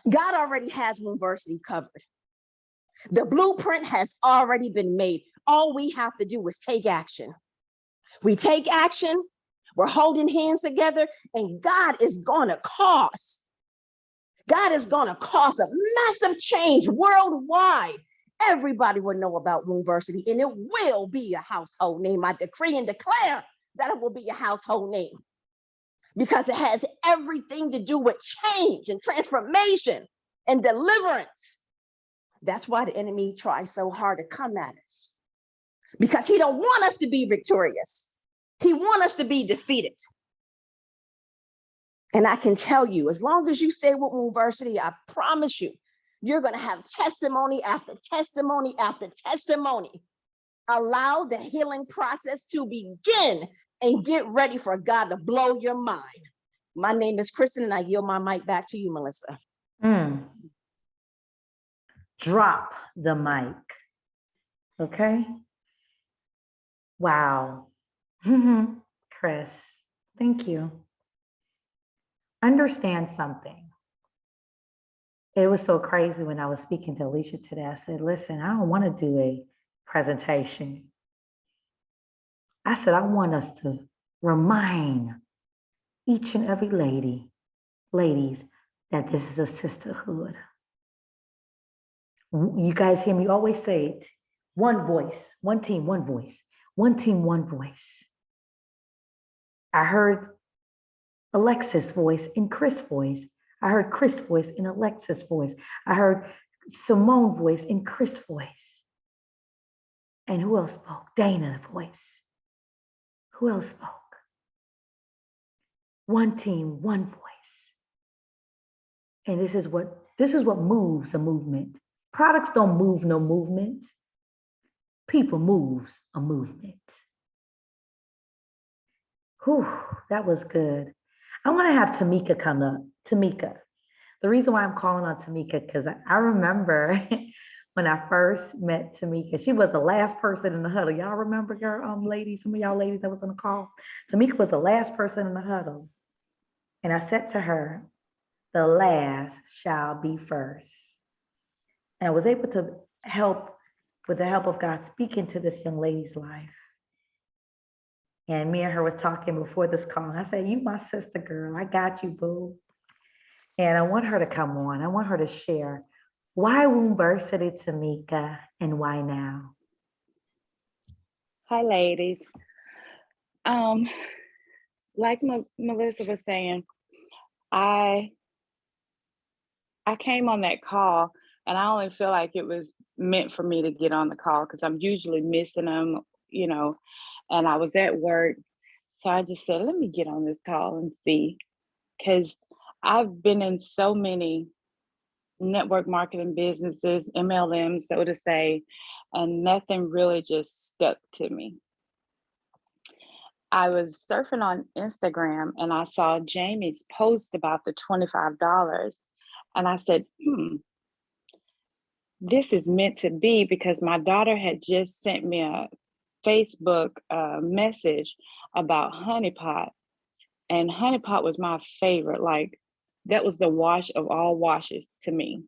God already has Wombversity covered. The blueprint has already been made. All we have to do is take action. We take action, we're holding hands together, and God is going to cause a massive change worldwide. Everybody will know about Wombversity, and it will be a household name. I decree and declare that it will be a household name, because it has everything to do with change and transformation and deliverance. That's why the enemy tries so hard to come at us, because he don't want us to be victorious. He wants us to be defeated. And I can tell you, as long as you stay with Wombversity, I promise you, you're going to have testimony after testimony after testimony. Allow the healing process to begin and get ready for God to blow your mind. My name is Kristen, and I yield my mic back to you, Melissa. Drop the mic. Okay. Wow. Chris, thank you. Understand something. It was so crazy when I was speaking to Alicia today. I said, listen, I don't want to do a presentation. I said, I want us to remind each and every ladies, that this is a sisterhood. You guys hear me always say it. One voice, one team, one voice. One team, one voice. I heard Alexis' voice and Chris' voice. I heard Chris' voice and Alexis' voice. I heard Simone's voice and Chris' voice. And who else spoke? Dana's voice. Who else spoke? One team, one voice. And this is what moves a movement. Products don't move no movement. People moves a movement. Whew, that was good. I want to have Tamika come up. Tamika. The reason why I'm calling on Tamika, because I remember when I first met Tamika. She was the last person in the huddle. Y'all remember, girl, ladies, some of y'all ladies that was on the call? Tamika was the last person in the huddle. And I said to her, the last shall be first. And I was able to help, with the help of God, speak into this young lady's life. And me and her were talking before this call. And I said, you my sister, girl. I got you, boo. And I want her to come on. I want her to share why Wombversity, Tamika, and why now? Hi, ladies. Like Melissa was saying, I came on that call, and I only feel like it was meant for me to get on the call because I'm usually missing them, and I was at work. So I just said, let me get on this call and see, because I've been in so many network marketing businesses, MLMs, so to say, and nothing really just stuck to me. I was surfing on Instagram and I saw Jamie's post about the $25. And I said, this is meant to be, because my daughter had just sent me a Facebook message about Honey Pot. And Honey Pot was my favorite. Like, that was the wash of all washes to me.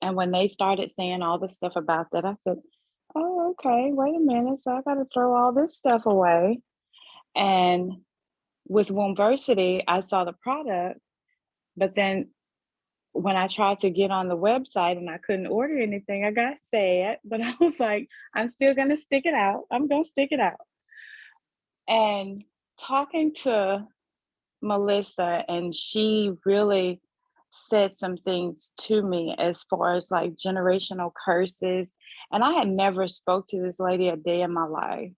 And when they started saying all the stuff about that, I said, oh, okay, wait a minute. So I got to throw all this stuff away. And with Wombversity, I saw the product, but then when I tried to get on the website and I couldn't order anything, I got sad, but I was like, I'm still going to stick it out. I'm going to stick it out. And talking to Melissa, and she really said some things to me as far as like generational curses. And I had never spoke to this lady a day in my life.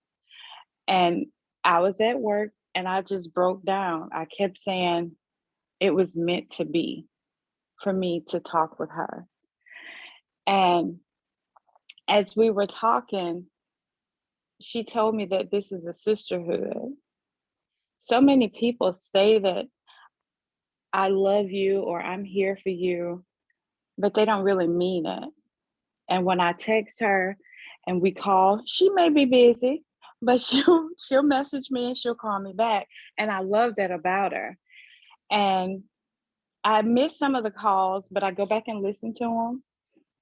And I was at work and I just broke down. I kept saying it was meant to be for me to talk with her. And as we were talking, she told me that this is a sisterhood. So many people say that I love you or I'm here for you, but they don't really mean it. And when I text her and we call, she may be busy, but she'll message me and she'll call me back. And I love that about her. And I miss some of the calls, but I go back and listen to them.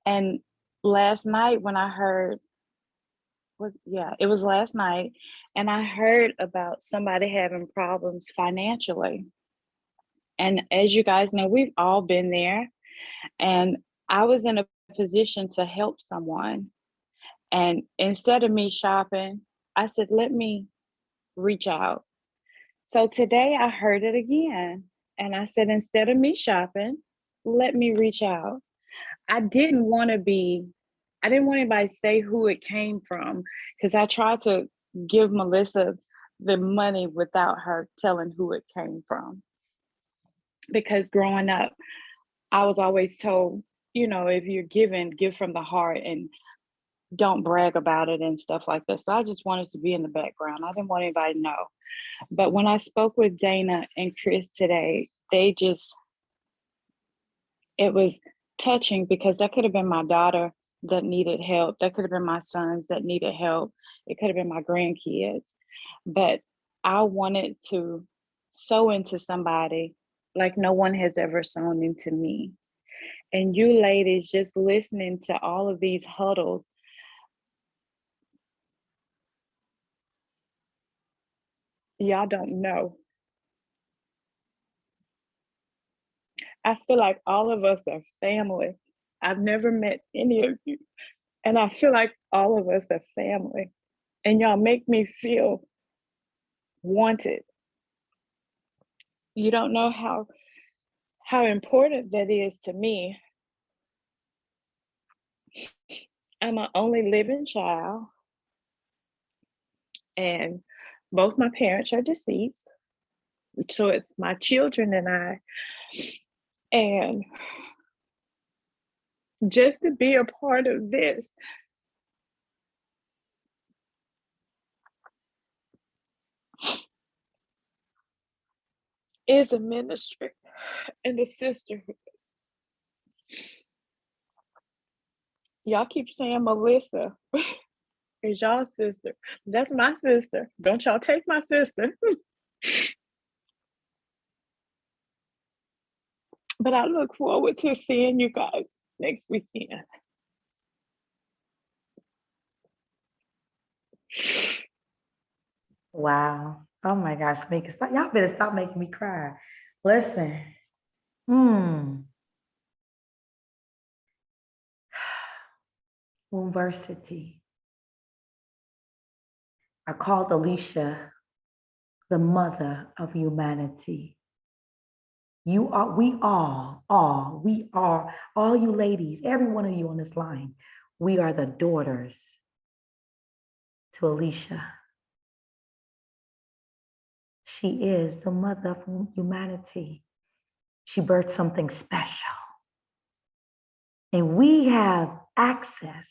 And last night when I heard, it was last night, and I heard about somebody having problems financially. And as you guys know, we've all been there. And I was in a position to help someone. And instead of me shopping, I said, let me reach out. So today I heard it again. And I said, instead of me shopping, let me reach out. I didn't want anybody to say who it came from, because I tried to give Melissa the money without her telling who it came from. Because growing up, I was always told, if you're giving, give from the heart and don't brag about it and stuff like that. So I just wanted to be in the background. I didn't want anybody to know. But when I spoke with Dana and Chris today, it was touching, because that could have been my daughter that needed help. That could have been my sons that needed help. It could have been my grandkids. But I wanted to sow into somebody like no one has ever sown into me. And you ladies just listening to all of these huddles, y'all don't know. I feel like all of us are family. I've never met any of you, and I feel like all of us are family. And y'all make me feel wanted. You don't know how important that is to me. I'm an only living child, and both my parents are deceased. So it's my children and I. And just to be a part of this is a ministry and a sisterhood. Y'all keep saying Melissa is y'all's sister. That's my sister. Don't y'all take my sister. But I look forward to seeing you guys next weekend. Wow. Oh my gosh, y'all better stop making me cry. Listen. Wombversity. I called Alicia the mother of humanity. We are, all you ladies, every one of you on this line, we are the daughters to Alicia. She is the mother of humanity. She birthed something special. And we have access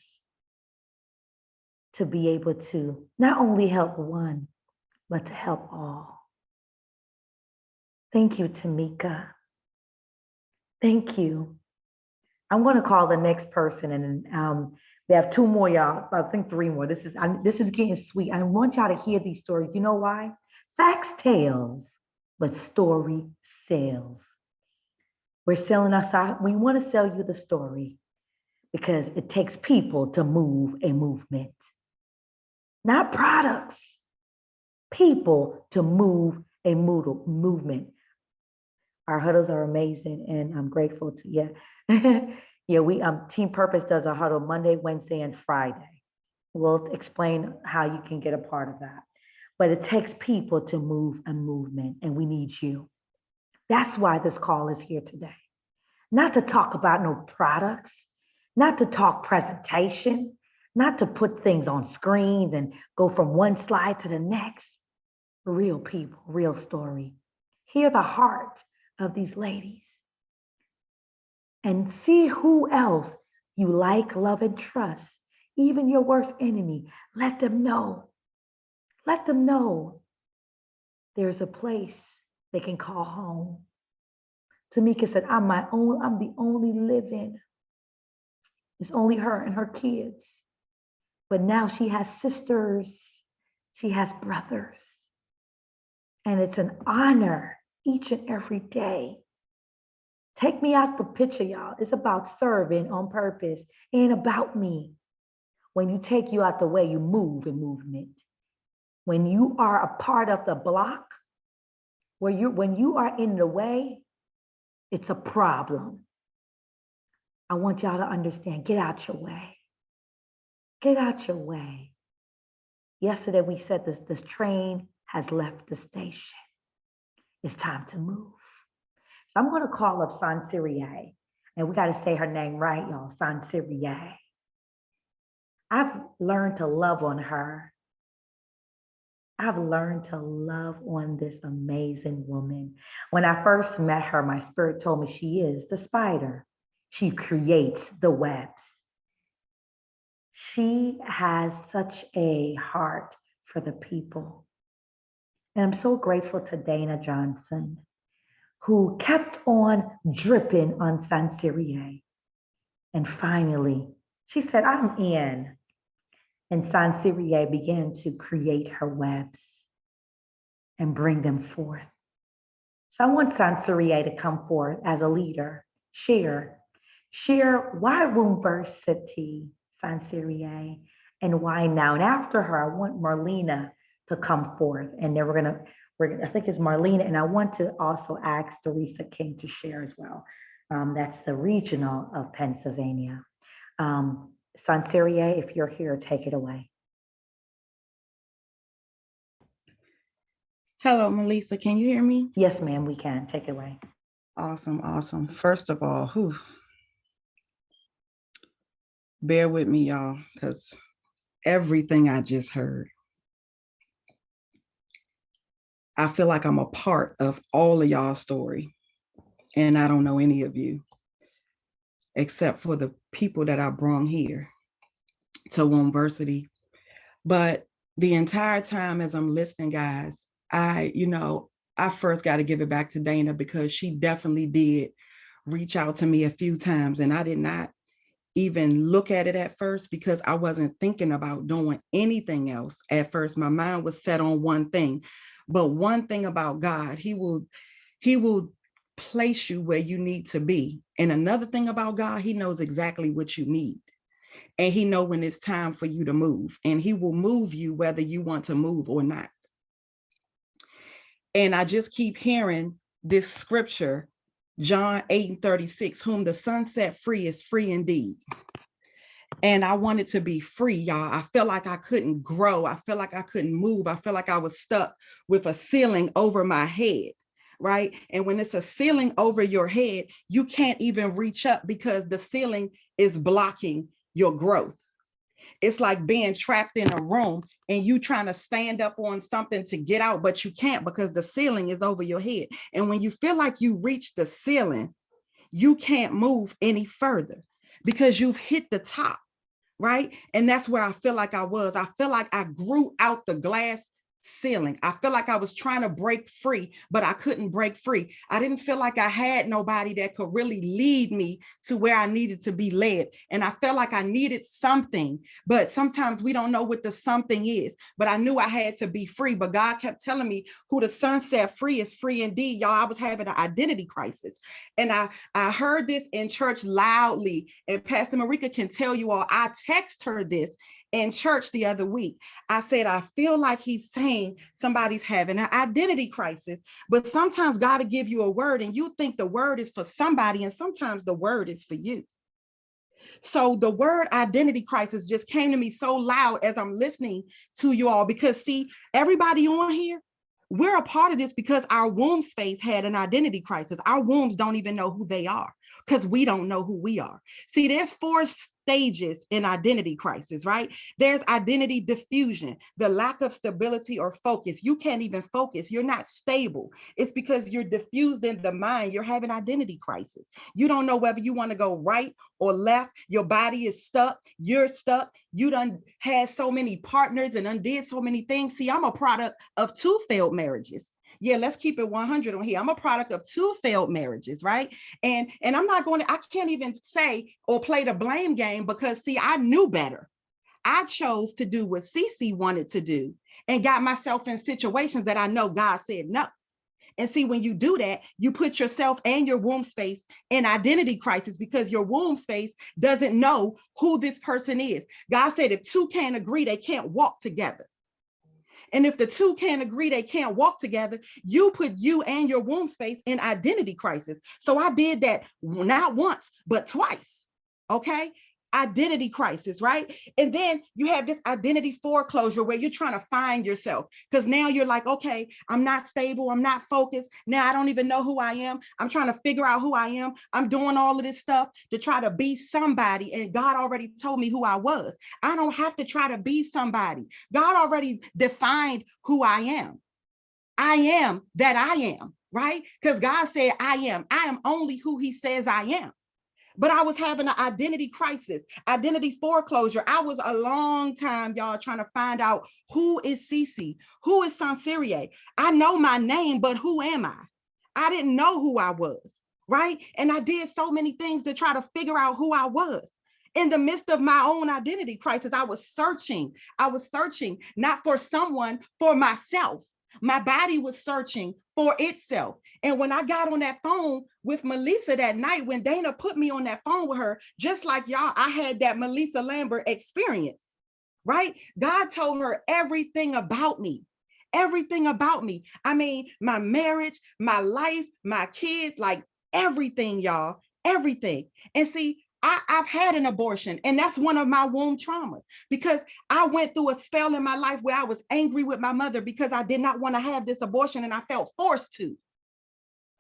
to be able to not only help one, but to help all. Thank you, Tamika. Thank you. I'm going to call the next person, and we have two more, y'all. I think three more. This is getting sweet. I want y'all to hear these stories. You know why? Facts tales, but story sells. We're selling we want to sell you the story because it takes people to move a movement, not products. People to move a movement. Our huddles are amazing, and I'm grateful to you. Yeah, we Team Purpose does a huddle Monday, Wednesday, and Friday. We'll explain how you can get a part of that. But it takes people to move a movement, and we need you. That's why this call is here today. Not to talk about no products, not to talk presentation, not to put things on screens and go from one slide to the next. Real people, real story. Hear the heart of these ladies and see who else you like, love, and trust. Even your worst enemy, let them know. Let them know there's a place they can call home. Tamika said, I'm the only living. It's only her and her kids. But now she has sisters, she has brothers. And it's an honor each and every day. Take me out the picture, y'all. It's about serving on purpose. It ain't about me. When you take you out the way, you move in movement. When you are a part of the block, when you are in the way, it's a problem. I want y'all to understand, get out your way. Get out your way. Yesterday we said this train has left the station. It's time to move. So I'm going to call up Sanserie, and we got to say her name right, y'all. Sanserie. I've learned to love on her. I've learned to love on this amazing woman. When I first met her, my spirit told me she is the spider. She creates the webs. She has such a heart for the people. And I'm so grateful to Dana Johnson, who kept on dripping on Sanserie. And finally, she said, I'm in. And Sanserie began to create her webs and bring them forth. So I want Sanserie to come forth as a leader, share why Wombversity, Sanserie, and why now. And after her, I want Marlena to come forth. And then I think it's Marlena, and I want to also ask Teresa King to share as well. That's the regional of Pennsylvania. Sanserie, if you're here, take it away. Hello, Melissa. Can you hear me? Yes, ma'am, we can. Take it away. Awesome, awesome. First of all, bear with me, y'all, because everything I just heard, I feel like I'm a part of all of y'all's story, and I don't know any of you, except for the people that I brought here to Wombversity. But the entire time as I'm listening, guys, I first got to give it back to Dana, because she definitely did reach out to me a few times, and I did not even look at it at first because I wasn't thinking about doing anything else at first. My mind was set on one thing. But one thing about God, he will place you where you need to be. And another thing about God, he knows exactly what you need. And he knows when it's time for you to move. And he will move you whether you want to move or not. And I just keep hearing this scripture, John 8:36, whom the Son set free is free indeed. And I wanted to be free, y'all. I felt like I couldn't grow. I felt like I couldn't move. I felt like I was stuck with a ceiling over my head, right? And when it's a ceiling over your head, you can't even reach up because the ceiling is blocking your growth. It's like being trapped in a room and you trying to stand up on something to get out, but you can't because the ceiling is over your head. And when you feel like you reach the ceiling, you can't move any further because you've hit the top, right? And that's where I feel like I was. I feel like I grew out the glass ceiling. I feel like I was trying to break free, but I couldn't break free. I didn't feel like I had nobody that could really lead me to where I needed to be led. And I felt like I needed something, but sometimes we don't know what the something is. But I knew I had to be free. But God kept telling me who the Son set free is free indeed. Y'all, I was having an identity crisis. And I heard this in church loudly. And Pastor Marika can tell you all, I text her this in church the other week. I said, I feel like he's saying somebody's having an identity crisis, but sometimes God will give you a word and you think the word is for somebody, and sometimes the word is for you. So the word identity crisis just came to me so loud as I'm listening to you all, because see, everybody on here, we're a part of this because our womb space had an identity crisis. Our wombs don't even know who they are because we don't know who we are. See, there's 4 stages in identity crisis, right? There's identity diffusion, the lack of stability or focus. You can't even focus. You're not stable. It's because you're diffused in the mind. You're having identity crisis. You don't know whether you want to go right or left. Your body is stuck. You're stuck. You done had so many partners and undid so many things. See, I'm a product of 2 failed marriages. Yeah, let's keep it 100 on here. I'm a product of 2 failed marriages, right? And I'm not going to, I can't even say or play the blame game because see, I knew better. I chose to do what Cece wanted to do and got myself in situations that I know God said no. And see, when you do that, you put yourself and your womb space in identity crisis because your womb space doesn't know who this person is. God said, if 2 can't agree, they can't walk together. And if the 2 can't agree, they can't walk together, you put you and your womb space in identity crisis. So I did that not once, but twice. Okay. Identity crisis, right? And then you have this identity foreclosure where you're trying to find yourself because now you're like, okay, I'm not stable. I'm not focused. Now I don't even know who I am. I'm trying to figure out who I am. I'm doing all of this stuff to try to be somebody. And God already told me who I was. I don't have to try to be somebody. God already defined who I am. I am that I am, right? Because God said I am. I am only who he says I am. But I was having an identity crisis, identity foreclosure. I was a long time, y'all, trying to find out who is Cece, who is Sanserie. I know my name, but who am I? I didn't know who I was, right? And I did so many things to try to figure out who I was. In the midst of my own identity crisis, I was searching not for someone, for myself. My body was searching for itself. And when I got on that phone with Melissa that night, when Dana put me on that phone with her, just like y'all, I had that Melissa Lambert experience, right? God told her everything about me. Everything about me. I mean, my marriage, my life, my kids, like everything, y'all, everything. And see, I've had an abortion, and that's one of my womb traumas because I went through a spell in my life where I was angry with my mother because I did not want to have this abortion and I felt forced to.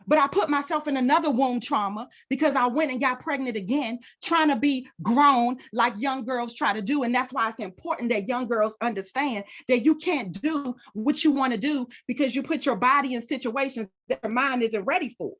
But I put myself in another womb trauma because I went and got pregnant again, trying to be grown like young girls try to do. And that's why it's important that young girls understand that you can't do what you want to do because you put your body in situations that your mind isn't ready for.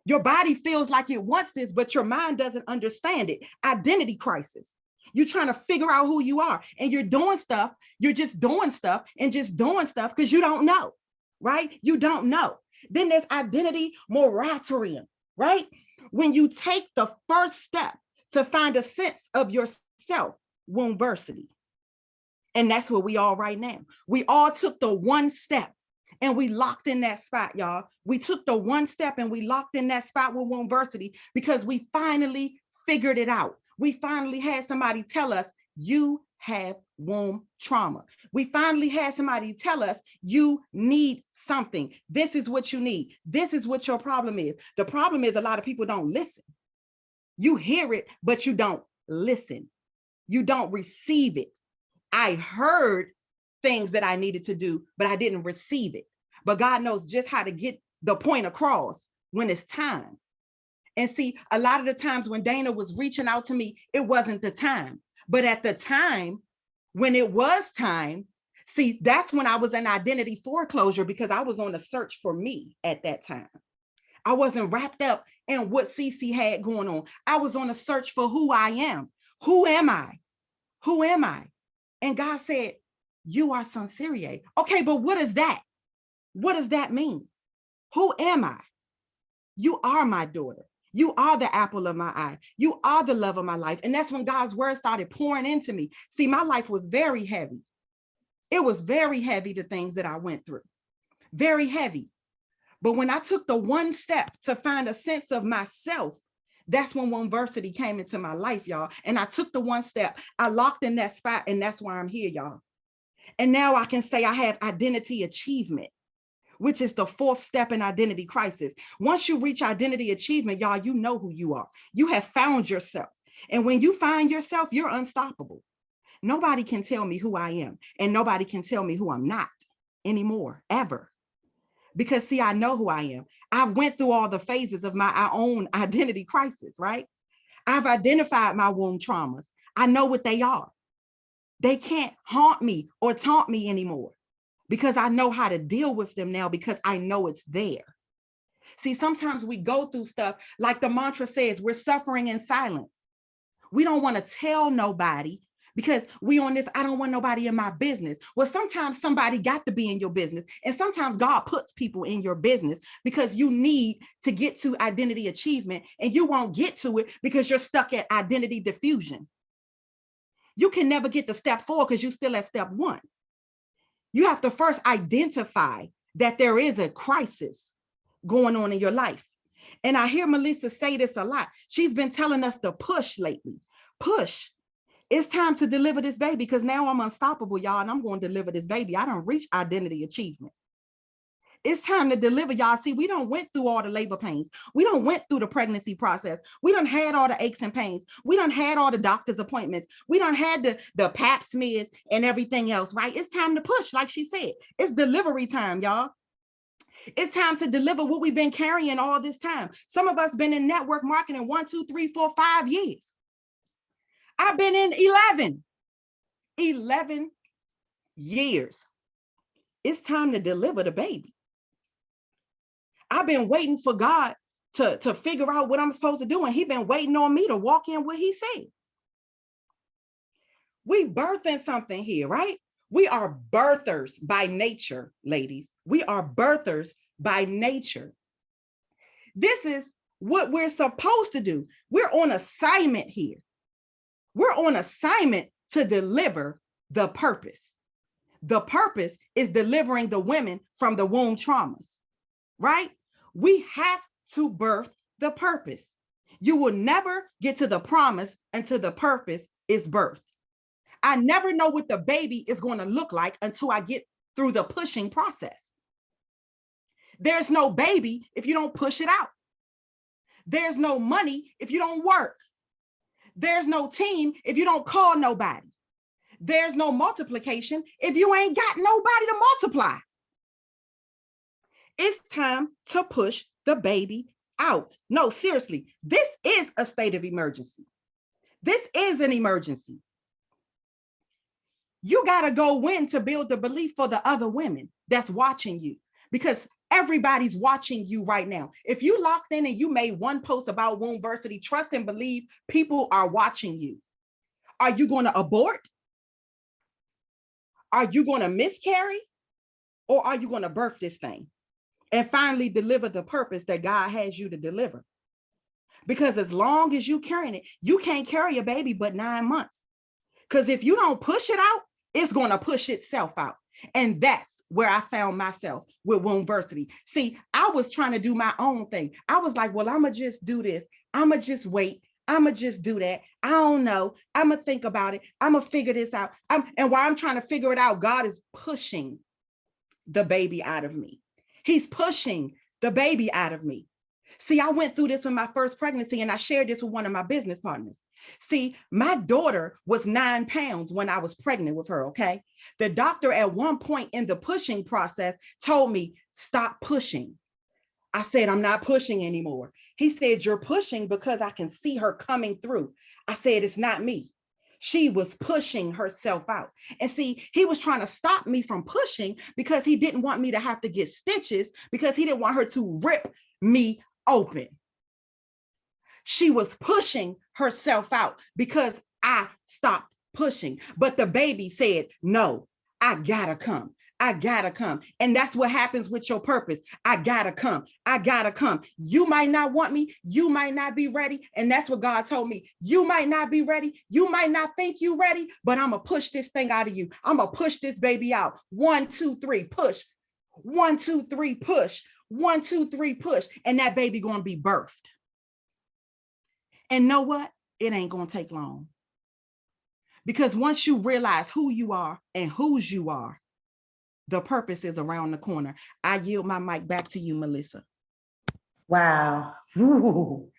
Your body feels like it wants this, but your mind doesn't understand it. Identity crisis. You're trying to figure out who you are and you're doing stuff. You're just doing stuff because you don't know, right? You don't know. Then there's identity moratorium, right? When you take the first step to find a sense of yourself, Wombversity. And that's where we are right now. We all took the one step and we locked in that spot, y'all. We took the one step and we locked in that spot with Wombversity because we finally figured it out. We finally had somebody tell us, you have womb trauma. We finally had somebody tell us, you need something. This is what you need. This is what your problem is. The problem is a lot of people don't listen. You hear it, but you don't listen. You don't receive it. I heard things that I needed to do, but I didn't receive it. But God knows just how to get the point across when it's time. And see, a lot of the times when Dana was reaching out to me, it wasn't the time. But at the time, when it was time, see, that's when I was in identity foreclosure because I was on a search for me at that time. I wasn't wrapped up in what Cece had going on. I was on a search for who I am. Who am I? Who am I? And God said, you are Sanserie. Okay, but what is that? What does that mean? Who am I? You are my daughter. You are the apple of my eye. You are the love of my life. And that's when God's word started pouring into me. See, my life was very heavy. It was very heavy, the things that I went through. Very heavy. But when I took the one step to find a sense of myself, that's when Wombversity came into my life, y'all. And I took the one step. I locked in that spot, and that's why I'm here, y'all. And now I can say I have identity achievement, which is the fourth step in identity crisis. Once you reach identity achievement, y'all, you know who you are. You have found yourself. And when you find yourself, you're unstoppable. Nobody can tell me who I am, and nobody can tell me who I'm not anymore, ever. Because see, I know who I am. I went through all the phases of my own identity crisis, right? I've identified my womb traumas. I know what they are. They can't haunt me or taunt me anymore because I know how to deal with them now because I know it's there. See, sometimes we go through stuff like the mantra says, we're suffering in silence. We don't want to tell nobody because we on this, I don't want nobody in my business. Well, sometimes somebody got to be in your business. And sometimes God puts people in your business because you need to get to identity achievement and you won't get to it because you're stuck at identity diffusion. You can never get to step 4 because you're still at step 1. You have to first identify that there is a crisis going on in your life. And I hear Melissa say this a lot. She's been telling us to push lately. Push. It's time to deliver this baby because now I'm unstoppable, y'all, and I'm going to deliver this baby. I don't reach identity achievement. It's time to deliver, y'all. See, we don't went through all the labor pains. We don't went through the pregnancy process. We done had all the aches and pains. We done had all the doctor's appointments. We done had the pap smears and everything else, right? It's time to push, like she said. It's delivery time, y'all. It's time to deliver what we've been carrying all this time. Some of us been in network marketing 1, 2, 3, 4, 5 years. I've been in 11 years. It's time to deliver the baby. I've been waiting for God to figure out what I'm supposed to do. And he's been waiting on me to walk in what he said. We birthing something here, right? We are birthers by nature, ladies. We are birthers by nature. This is what we're supposed to do. We're on assignment here. We're on assignment to deliver the purpose. The purpose is delivering the women from the womb traumas, right? We have to birth the purpose. You will never get to the promise until the purpose is birthed. I never know what the baby is going to look like until I get through the pushing process. There's no baby if you don't push it out. There's no money if you don't work. There's no team if you don't call nobody. There's no multiplication if you ain't got nobody to multiply. It's time to push the baby out. No, seriously, this is a state of emergency. This is an emergency. You got to go in to build the belief for the other women that's watching you because everybody's watching you right now. If you locked in and you made one post about Wombversity, trust and believe people are watching you. Are you going to abort? Are you going to miscarry? Or are you going to birth this thing and finally deliver the purpose that God has you to deliver? Because as long as you carrying it, you can't carry a baby but 9 months. Because if you don't push it out, it's going to push itself out. And that's where I found myself with Wombversity. See, I was trying to do my own thing. I was like, well, I'm going to just do this. I'm going to just wait. I'm going to just do that. I don't know. I'm going to think about it. I'm going to figure this out. And while I'm trying to figure it out, God is pushing the baby out of me. He's pushing the baby out of me. See, I went through this with my first pregnancy, and I shared this with one of my business partners. See, my daughter was 9 pounds when I was pregnant with her, okay? The doctor at one point in the pushing process told me, stop pushing. I said, I'm not pushing anymore. He said, you're pushing because I can see her coming through. I said, it's not me. She was pushing herself out. And see, he was trying to stop me from pushing because he didn't want me to have to get stitches, because he didn't want her to rip me open. She was pushing herself out because I stopped pushing. But the baby said, no, I gotta come. I gotta come. And that's what happens with your purpose. I gotta come. I gotta come. You might not want me. You might not be ready. And that's what God told me. You might not be ready. You might not think you're ready, but I'm gonna push this thing out of you. I'm gonna push this baby out. 1, 2, 3, push. 1, 2, 3, push. 1, 2, 3, push. And that baby gonna be birthed. And know what? It ain't gonna take long. Because once you realize who you are and whose you are, the purpose is around the corner. I yield my mic back to you, Melissa. Wow. Woo.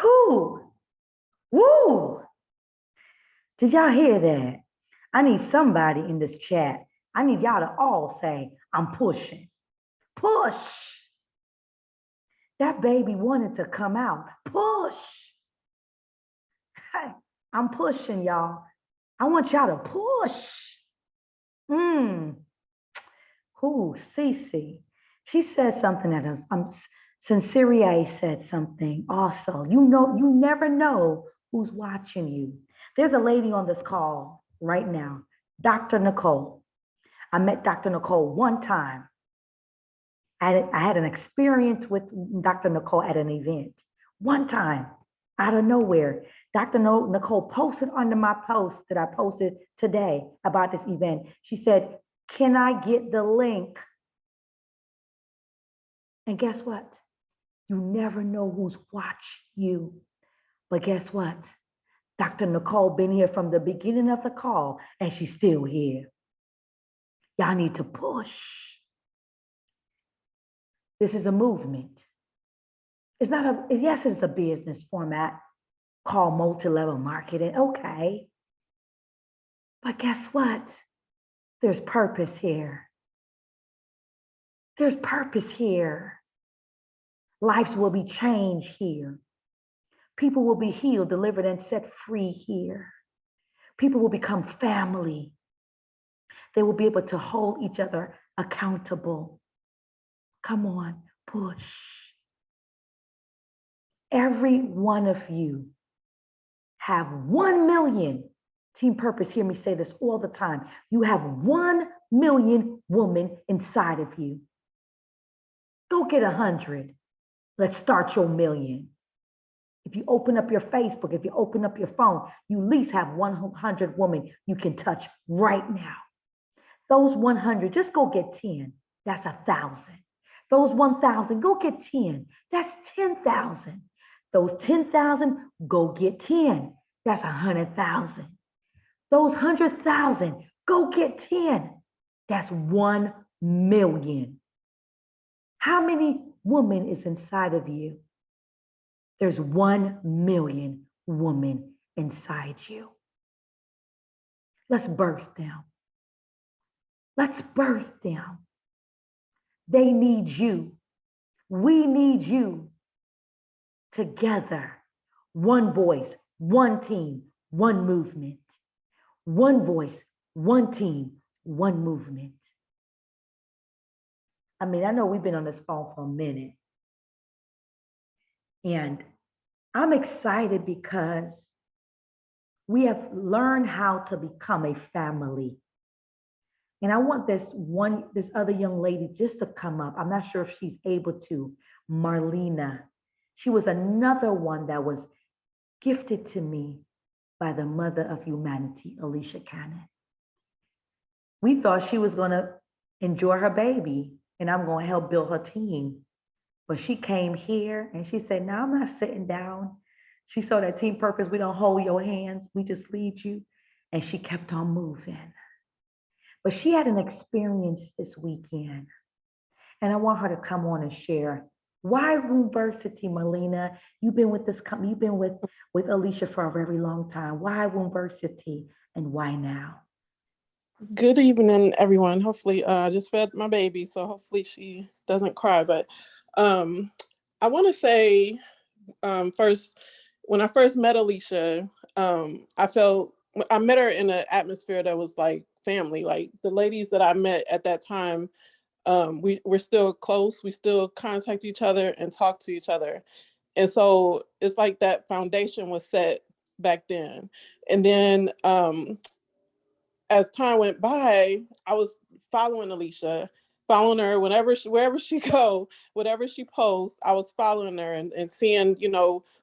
Whoo. Woo. Did y'all hear that? I need somebody in this chat. I need y'all to all say, I'm pushing. Push. That baby wanted to come out. Push. Hey, I'm pushing, y'all. I want y'all to push. Who? Cece. She said something that Sinceria said something also. You never know who's watching you. There's a lady on this call right now, Dr. Nicole. I met Dr. Nicole one time. I had an experience with Dr. Nicole at an event. One time, out of nowhere, Dr. Nicole posted under my post that I posted today about this event. She said, can I get the link? And guess what? You never know who's watching you. But guess what? Dr. Nicole been here from the beginning of the call, and she's still here. Y'all need to push. This is a movement. It's not yes, it's a business format called multi-level marketing. Okay. But guess what? There's purpose here. There's purpose here. Lives will be changed here. People will be healed, delivered, and set free here. People will become family. They will be able to hold each other accountable. Come on, push. Every one of you have 1 million. Team Purpose, hear me say this all the time. You have 1 million women inside of you. Go get 100. Let's start your million. If you open up your Facebook, if you open up your phone, you at least have 100 women you can touch right now. Those 100, just go get 10. That's 1,000. Those 1,000, go get 10. That's 10,000. Those 10,000, go get 10. That's 100,000. Those 100,000, go get 10. That's 1 million. How many women is inside of you? There's 1 million women inside you. Let's birth them. Let's birth them. They need you. We need you. Together, one voice, one team, one movement. One voice, one team, one movement. I mean, I know we've been on this phone for a minute. And I'm excited because we have learned how to become a family. And I want this other young lady just to come up. I'm not sure if she's able to, Marlena. She was another one that was gifted to me by the mother of humanity, Alicia Cannon. We thought she was going to enjoy her baby and I'm going to help build her team. But she came here and she said, no, I'm not sitting down. She saw that team purpose. We don't hold your hands. We just lead you. And she kept on moving. But she had an experience this weekend. And I want her to come on and share. Why Wombversity, Melina? You've been with this company, you've been with Alicia for a very long time. Why Wombversity and why now? Good evening, everyone. Hopefully, I just fed my baby, so hopefully she doesn't cry. But I want to say first, when I first met Alicia, I met her in an atmosphere that was like family. Like the ladies that I met at that time, we're still close. We still contact each other and talk to each other. And so it's like that foundation was set back then. And then as time went by, I was following Alicia, following her wherever she go, whatever she posts, I was following her and seeing,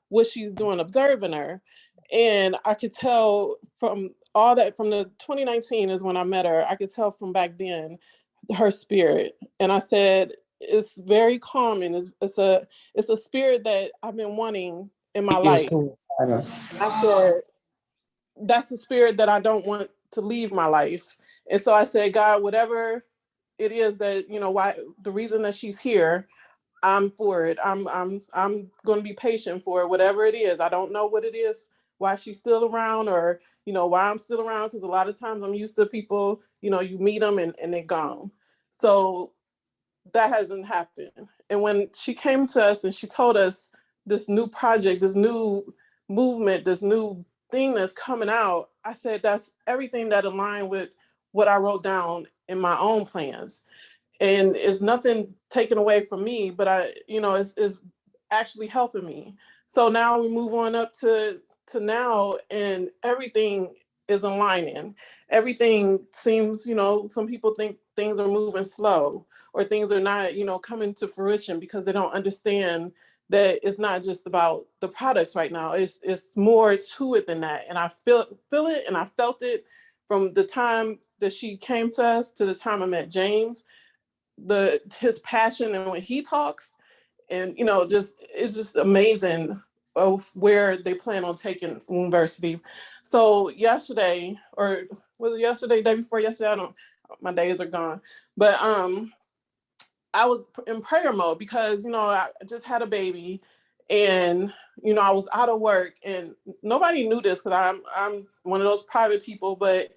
what she's doing, observing her. And I could tell from all that, from the 2019 is when I met her, I could tell from back then her spirit. And I said, it's very calming. It's a spirit that I've been wanting in my life. I said, that's the spirit that I don't want to leave my life. And so I said, God, whatever it is that, why the reason that she's here, I'm for it. I'm going to be patient for it, whatever it is. I don't know what it is, why she's still around or, why I'm still around. Because a lot of times I'm used to people, you meet them and they're gone. So that hasn't happened. And when she came to us and she told us this new project, this new movement, this new thing that's coming out, I said, that's everything that aligned with what I wrote down in my own plans. And it's nothing taken away from me, but it's actually helping me. So now we move on up to now and everything is aligning. Everything seems, some people think things are moving slow or things are not, coming to fruition because they don't understand that it's not just about the products right now. It's more to it than that. And I feel it and I felt it from the time that she came to us to the time I met James, his passion and when he talks and, it's just amazing of where they plan on taking Wombversity. So yesterday, or was it yesterday, day before yesterday? My days are gone. But I was in prayer mode because, I just had a baby and, I was out of work and nobody knew this because I'm one of those private people, but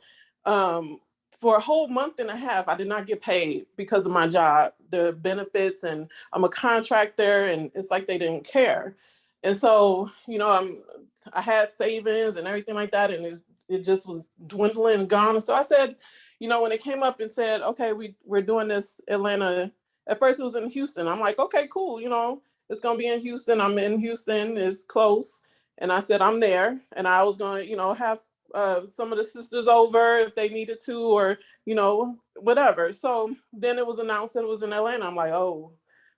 for a whole month and a half, I did not get paid because of my job, the benefits, and I'm a contractor and it's like they didn't care. And so, I had savings and everything like that and it just was dwindling and gone. And so I said, when it came up and said, okay, we're doing this Atlanta. At first it was in Houston. I'm like, okay, cool. It's going to be in Houston. I'm in Houston. It's close. And I said, I'm there. And I was going to, have some of the sisters over if they needed to, or, whatever. So then it was announced that it was in Atlanta. I'm like, oh,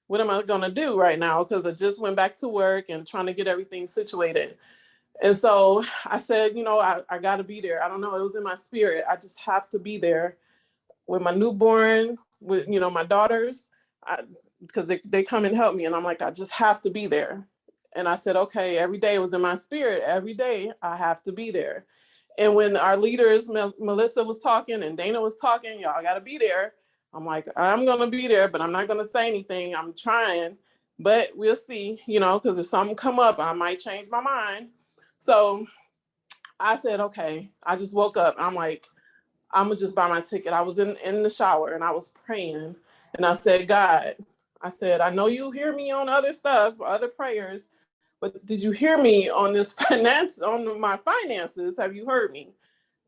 what am I going to do right now? Because I just went back to work and trying to get everything situated. And so I said, I got to be there. I don't know. It was in my spirit. I just have to be there with my newborn, with, my daughters, because they come and help me. And I'm like, I just have to be there. And I said, okay, every day it was in my spirit. Every day I have to be there. And when our leaders, Melissa was talking and Dana was talking, y'all got to be there. I'm like, I'm going to be there, but I'm not going to say anything. I'm trying, but we'll see, because if something come up, I might change my mind. So I said, okay, I just woke up. I'm like, I'm going to just buy my ticket. I was in the shower and I was praying and I said, God, I said, I know you hear me on other stuff, other prayers, but did you hear me on this on my finances? Have you heard me?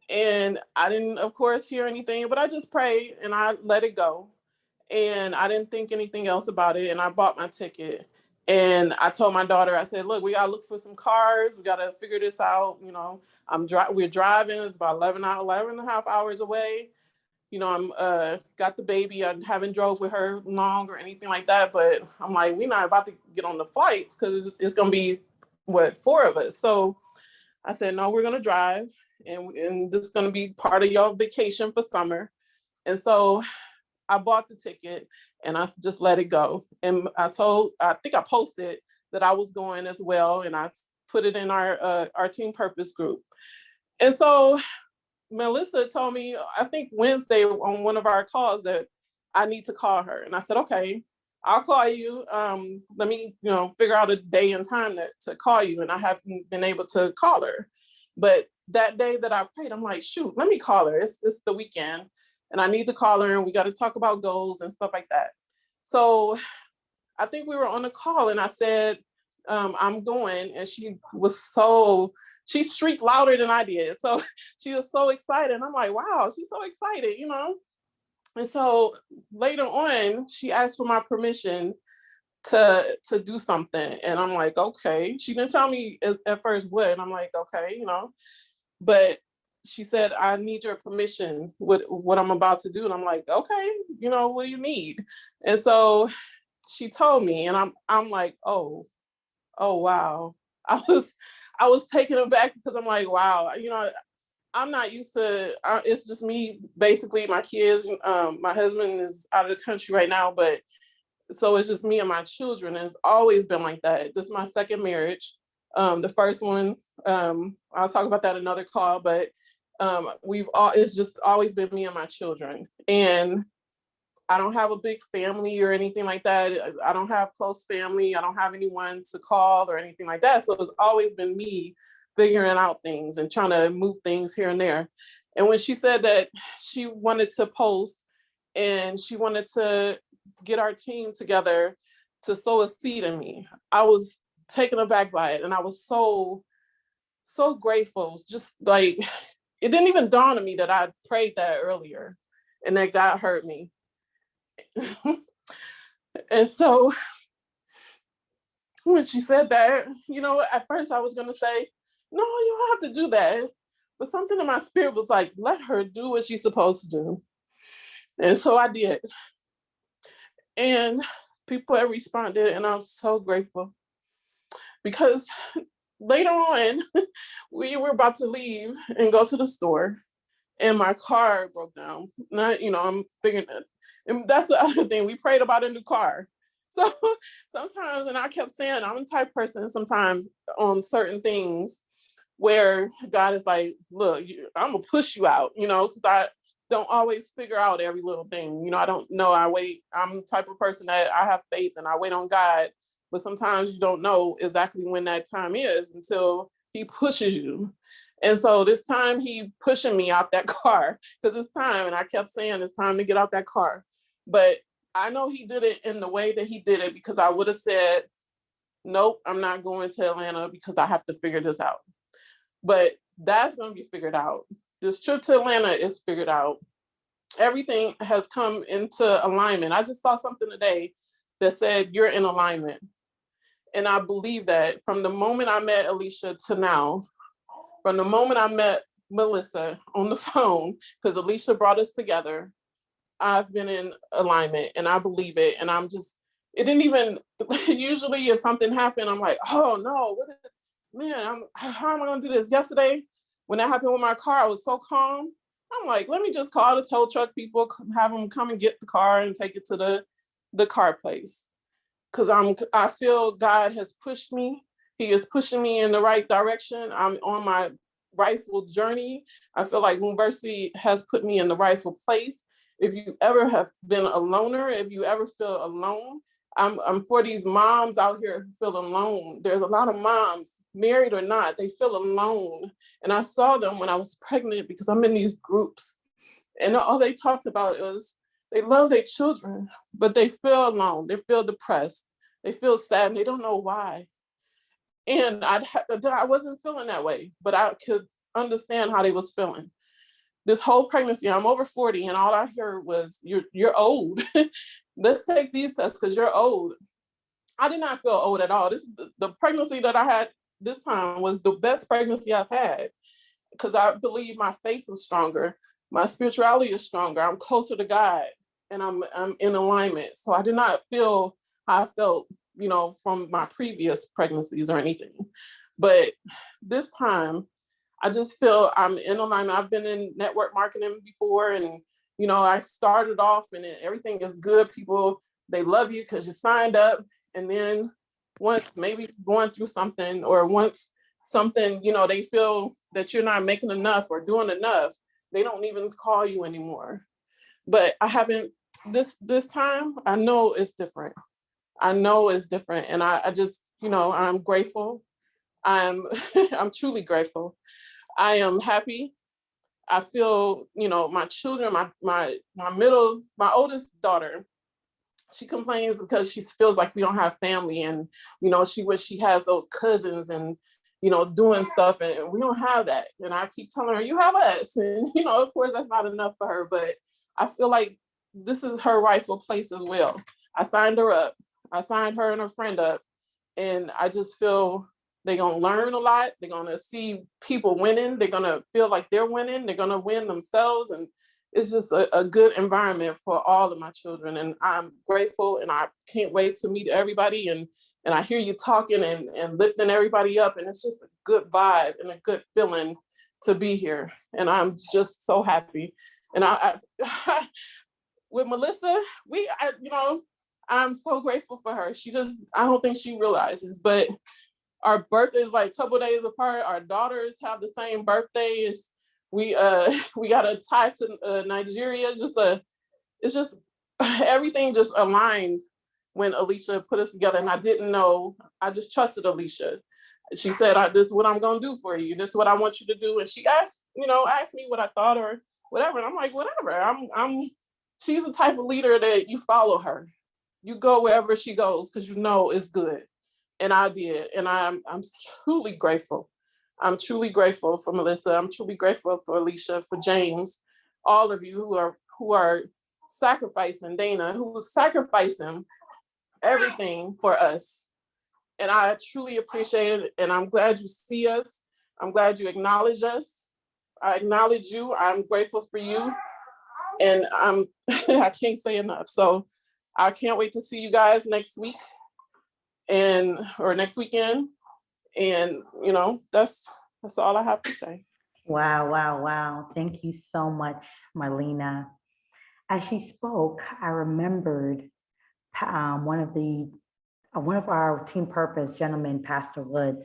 And I didn't, of course, hear anything, but I just prayed and I let it go. And I didn't think anything else about it. And I bought my ticket. And I told my daughter, I said, look, we got to look for some cars. We got to figure this out. We're driving. It's about 11 and a half hours away. I'm got the baby. I haven't drove with her long or anything like that, but I'm like, we're not about to get on the flights because it's gonna be 4 of us. So I said, no, we're gonna drive, and this is gonna be part of your vacation for summer. And so I bought the ticket and I just let it go. And I think I posted that I was going as well, and I put it in our team purpose group. And so Melissa told me, I think Wednesday on one of our calls, that I need to call her. And I said, okay, I'll call you. Let me, figure out a day and time to call you. And I haven't been able to call her. But that day that I prayed, I'm like, shoot, let me call her. It's the weekend and I need to call her, and we got to talk about goals and stuff like that. So I think we were on a call and I said, I'm going. And she shrieked louder than I did. So she was so excited. And I'm like, wow, she's so excited, And so later on, she asked for my permission to do something. And I'm like, okay. She didn't tell me at first what. And I'm like, okay, But she said, I need your permission with what I'm about to do. And I'm like, okay, what do you need? And so she told me, and I'm like, oh wow. I was taken aback because I'm like, wow, I'm not used to, it's just me, basically my kids, my husband is out of the country right now, but so it's just me and my children. And it's always been like that. This is my second marriage. The first one, I'll talk about that another call, but it's just always been me and my children. And I don't have a big family or anything like that. I don't have close family. I don't have anyone to call or anything like that. So it's always been me figuring out things and trying to move things here and there. And when she said that she wanted to post and she wanted to get our team together to sow a seed in me, I was taken aback by it. And I was so grateful. Just like, it didn't even dawn on me that I prayed that earlier and that God heard me. And so when she said that, at first I was going to say, no, you don't have to do that. But something in my spirit was like, let her do what she's supposed to do. And so I did. And people have responded, and I'm so grateful. Because later on, we were about to leave and go to the store, and my car broke down. I'm figuring that. And that's the other thing. We prayed about a new car. So sometimes, and I kept saying, I'm the type of person sometimes on certain things where God is like, look, I'm going to push you out, because I don't always figure out every little thing. I don't know. I'm the type of person that I have faith and I wait on God. But sometimes you don't know exactly when that time is until he pushes you. And so this time he pushing me out that car because it's time. And I kept saying it's time to get out that car. But I know he did it in the way that he did it, because I would have said, nope, I'm not going to Atlanta because I have to figure this out. But that's going to be figured out. This trip to Atlanta is figured out. Everything has come into alignment. I just saw something today that said you're in alignment. And I believe that from the moment I met Alicia to now, from the moment I met Melissa on the phone, because Alicia brought us together, I've been in alignment and I believe it. And it didn't even, usually if something happened, I'm like, oh no, how am I going to do this? Yesterday, when that happened with my car, I was so calm. I'm like, let me just call the tow truck people, have them come and get the car and take it to the car place. Because I feel God has pushed me. He is pushing me in the right direction. I'm on my rightful journey. I feel like Wombversity has put me in the rightful place. If you ever have been a loner, if you ever feel alone, I'm for these moms out here who feel alone. There's a lot of moms, married or not, they feel alone. And I saw them when I was pregnant because I'm in these groups. And all they talked about is they love their children, but they feel alone. They feel depressed. They feel sad and they don't know why. And I wasn't feeling that way, but I could understand how they was feeling. This whole pregnancy, I'm over 40, and all I heard was, you're old. Let's take these tests because you're old. I did not feel old at all. The pregnancy that I had this time was the best pregnancy I've had, because I believe my faith was stronger. my spirituality is stronger. I'm closer to God, and I'm in alignment. So I did not feel how I felt, you know, from my previous pregnancies or anything. But this time, I just feel I'm in alignment. I've been in network marketing before, and you know, I started off and everything is good. People, they love you because you signed up. And then once maybe going through something, or once something, you know, they feel that you're not making enough or doing enough, they don't even call you anymore. But I haven't, this time, I know it's different. I know it's different. And I just, you know, I'm grateful. I'm I'm truly grateful. I am happy. I feel, you know, my children, my oldest daughter, she complains because she feels like we don't have family, and, you know, she wish she has those cousins and, you know, doing stuff, and we don't have that. And I keep telling her, you have us. And, you know, of course that's not enough for her, but I feel like this is her rightful place as well. I signed her up. I signed her and her friend up. And I just feel they're going to learn a lot. They're going to see people winning. They're going to feel like they're winning. They're going to win themselves. And it's just a good environment for all of my children. And I'm grateful, and I can't wait to meet everybody. And I hear you talking and lifting everybody up. And it's just a good vibe and a good feeling to be here. And I'm just so happy. And I with Melissa, you know, I'm so grateful for her. I don't think she realizes, but our birthdays like a couple days apart. Our daughters have the same birthday. We got a tie to Nigeria. It's just everything just aligned when Alicia put us together. And I didn't know, I just trusted Alicia. She said, this is what I'm gonna do for you. This is what I want you to do. And she asked me what I thought or whatever. And I'm like, whatever. She's the type of leader that you follow her. You go wherever she goes because you know it's good. And I did. And I'm truly grateful. I'm truly grateful for Melissa. I'm truly grateful for Alicia, for James, all of you who are sacrificing, Dana, who was sacrificing everything for us. And I truly appreciate it. And I'm glad you see us. I'm glad you acknowledge us. I acknowledge you. I'm grateful for you. And I can't say enough. So I can't wait to see you guys next week or next weekend. And, you know, that's all I have to say. Wow, wow, wow. Thank you so much, Marlena. As she spoke, I remembered one of our Team Purpose gentlemen, Pastor Woods.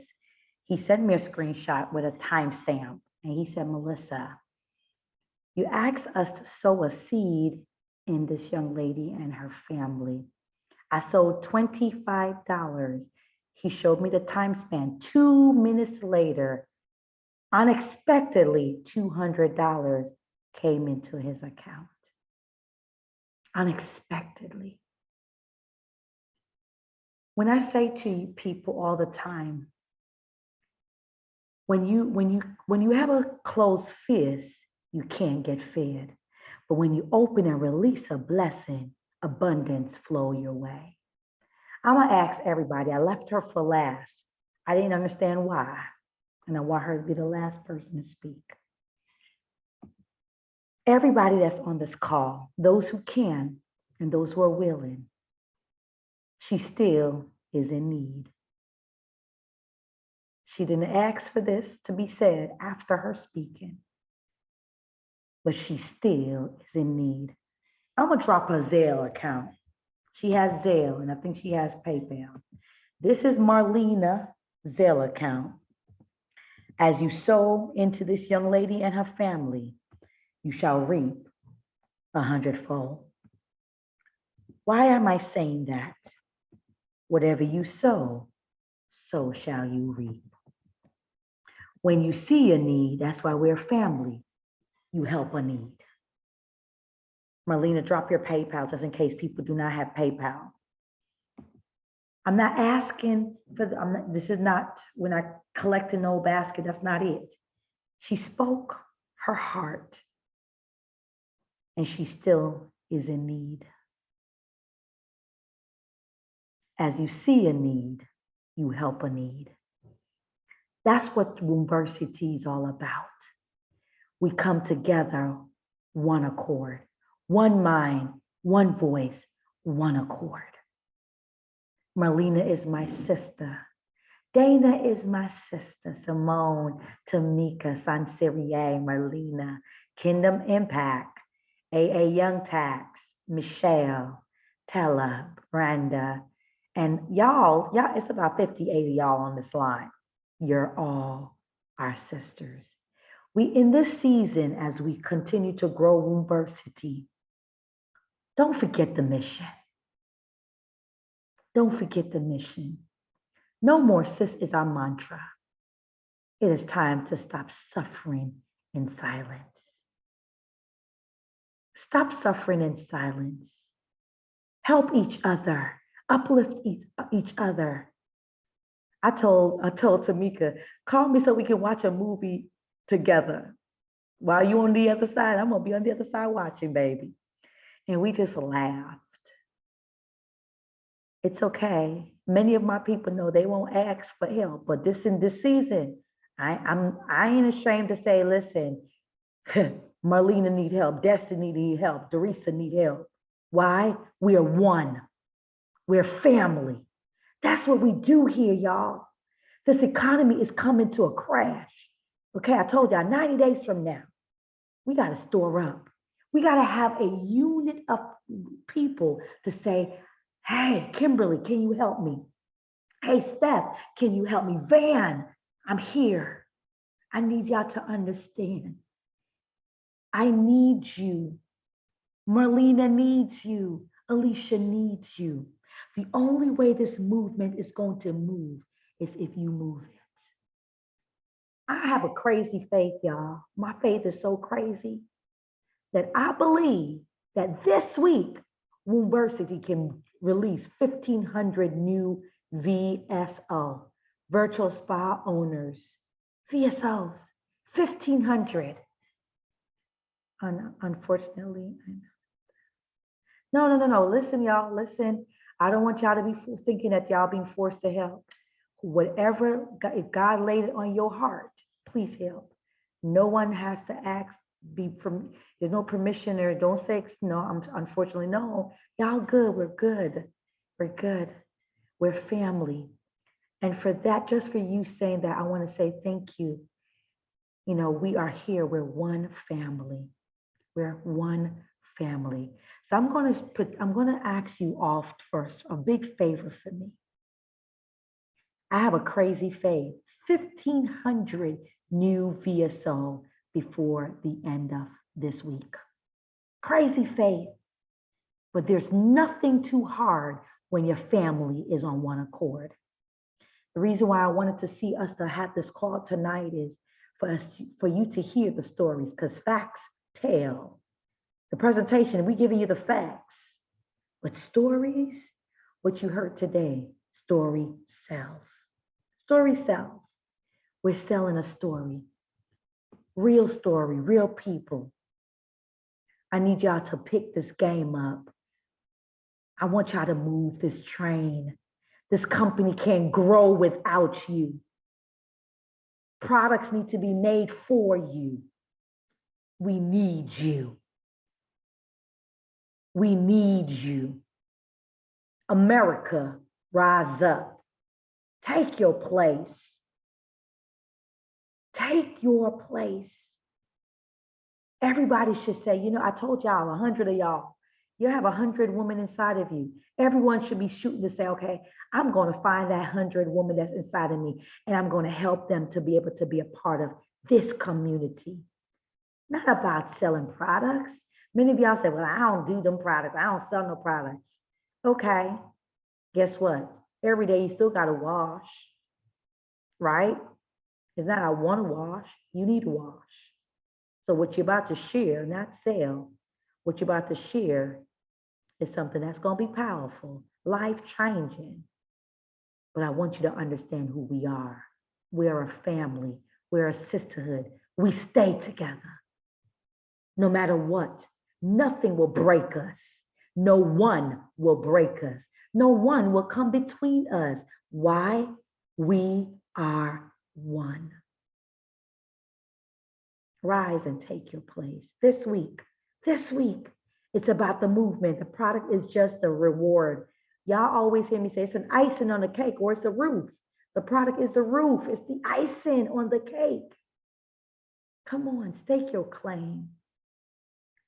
He sent me a screenshot with a timestamp, and he said, Melissa, you asked us to sow a seed in this young lady and her family. I sold $25. He showed me the time span. 2 minutes later, unexpectedly, $200 came into his account. Unexpectedly. When I say to people all the time, when you have a closed fist, you can't get fed. But when you open and release a blessing, abundance flow your way. I'm gonna ask everybody. I left her for last. I didn't understand why. And I want her to be the last person to speak. Everybody that's on this call, those who can and those who are willing, she still is in need. She didn't ask for this to be said after her speaking, but she still is in need. I'm gonna drop her Zelle account. She has Zelle, and I think she has PayPal. This is Marlena Zelle account. As you sow into this young lady and her family, you shall reap 100-fold. Why am I saying that? Whatever you sow, so shall you reap. When you see a need, that's why we're family, you help a need. Marlena, drop your PayPal just in case people do not have PayPal. I'm not asking for, we're not collecting no basket, that's not it. She spoke her heart, and she still is in need. As you see a need, you help a need. That's what Wombversity is all about. We come together one accord, one mind, one voice, one accord. Marlena is my sister. Dana is my sister. Simone, Tamika, Sanserie, Marlena, Kingdom Impact, AA Young Tax, Michelle, Tella, Brenda, and y'all, it's about 58 of y'all on this line. You're all our sisters. We, in this season, as we continue to grow Wombversity, don't forget the mission. Don't forget the mission. No more, sis, is our mantra. It is time to stop suffering in silence. Stop suffering in silence. Help each other. Uplift each other. I told Tamika, call me so we can watch a movie together. While you on the other side, I'm gonna be on the other side watching, baby. And we just laughed. It's okay. Many of my people know they won't ask for help, but in this season, I ain't ashamed to say, listen, Marlena need help, Destiny need help, Teresa need help. Why? We are one. We're family. That's what we do here, y'all. This economy is coming to a crash. Okay, I told y'all 90 days from now, we got to store up. We got to have a unit of people to say, hey, Kimberly, can you help me? Hey, Steph, can you help me? Van, I'm here. I need y'all to understand. I need you. Marlena needs you. Alicia needs you. The only way this movement is going to move is if you move it. I have a crazy faith, y'all. My faith is so crazy that I believe that this week, Wombversity can release 1,500 new VSO, virtual spa owners, VSOs, 1,500. Unfortunately, no. Listen, y'all, listen. I don't want y'all to be thinking that y'all being forced to help. Whatever, if God laid it on your heart, please help. No one has to ask, there's no permission or don't say, no, unfortunately, no. Y'all good, we're good. We're good. We're family. And for that, just for you saying that, I want to say thank you. You know, we are here, we're one family. We're one family. So I'm going to ask you all first a big favor for me. I have a crazy faith, 1,500 new VSO before the end of this week. Crazy faith, but there's nothing too hard when your family is on one accord. The reason why I wanted to see us to have this call tonight is for you to hear the stories, because facts tell. The presentation, we're giving you the facts, but stories, what you heard today, story sells. Story sells. We're selling a story, real people. I need y'all to pick this game up. I want y'all to move this train. This company can't grow without you. Products need to be made for you. We need you. We need you. America, rise up. Take your place. Take your place. Everybody should say, you know, I told y'all, 100 of y'all, you have 100 women inside of you. Everyone should be shooting to say, okay, I'm going to find that 100 woman that's inside of me, and I'm going to help them to be able to be a part of this community. Not about selling products. Many of y'all say, well, I don't do them products. I don't sell no products. Okay, guess what? Every day you still got to wash, right? It's not I want to wash, you need to wash. So what you're about to share, not sell, what you're about to share is something that's going to be powerful, life-changing. But I want you to understand who we are. We're a family. We're a sisterhood. We stay together. No matter what, nothing will break us. No one will break us. No one will come between us. Why? We are one. Rise and take your place. This week, This week, it's about the movement. The product is just the reward. Y'all always hear me say it's an icing on the cake or it's the roof. The product is the roof. It's the icing on the cake. Come on, stake your claim.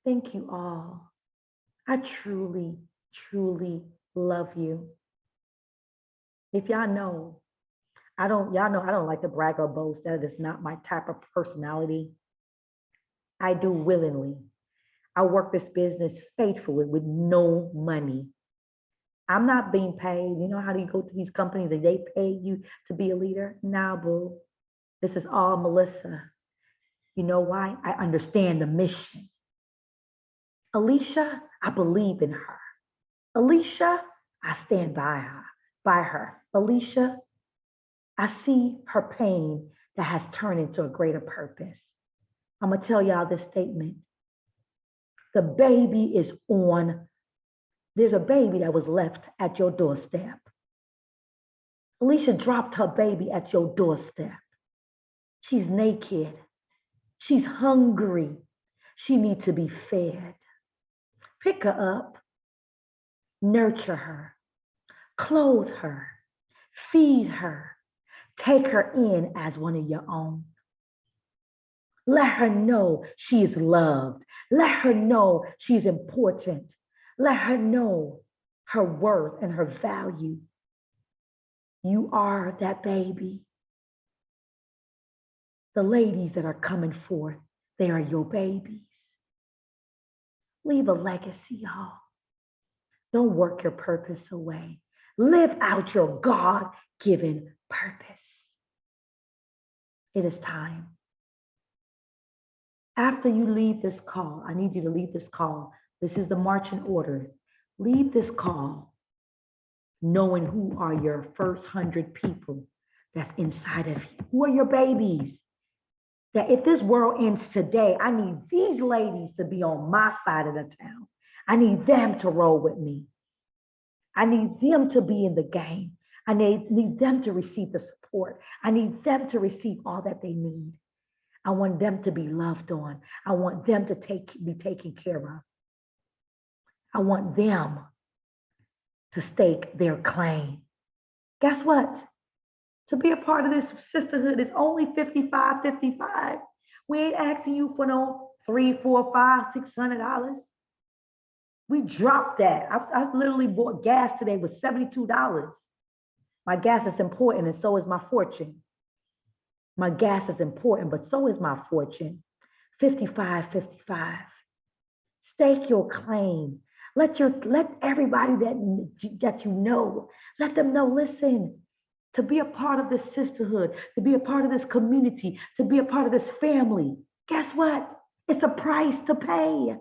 Thank you all. I truly, truly love you. If y'all know, y'all know I don't like to brag or boast. That is not my type of personality. I do willingly. I work this business faithfully with no money. I'm not being paid. You know how do you go to these companies and they pay you to be a leader? Nah, boo. This is all Melissa. You know why? I understand the mission. Alicia, I believe in her. Alicia, I stand by her. Alicia, I see her pain that has turned into a greater purpose. I'm gonna tell y'all this statement. The baby is there's a baby that was left at your doorstep. Alicia dropped her baby at your doorstep. She's naked. She's hungry. She needs to be fed. Pick her up, nurture her, clothe her, feed her, take her in as one of your own. Let her know she's loved. Let her know she's important. Let her know her worth and her value. You are that baby. The ladies that are coming forth, they are your babies. Leave a legacy, y'all. Don't work your purpose away. Live out your God-given purpose. It is time. After you leave this call, I need you to leave this call. This is the marching order. Leave this call knowing who are your first 100 people that's inside of you. Who are your babies? That if this world ends today, I need these ladies to be on my side of the town. I need them to roll with me. I need them to be in the game. I need them to receive the support. I need them to receive all that they need. I want them to be loved on. I want them to be taken care of. I want them to stake their claim. Guess what? To be a part of this sisterhood is only $55.55. We ain't asking you for no $300, $400, $500, $600. We dropped that. I literally bought gas today with $72. My gas is important and so is my fortune. My gas is important, but so is my fortune. $55.55. Stake your claim. Let everybody that you know, let them know, listen, to be a part of this sisterhood, to be a part of this community, to be a part of this family. Guess what? It's a price to pay.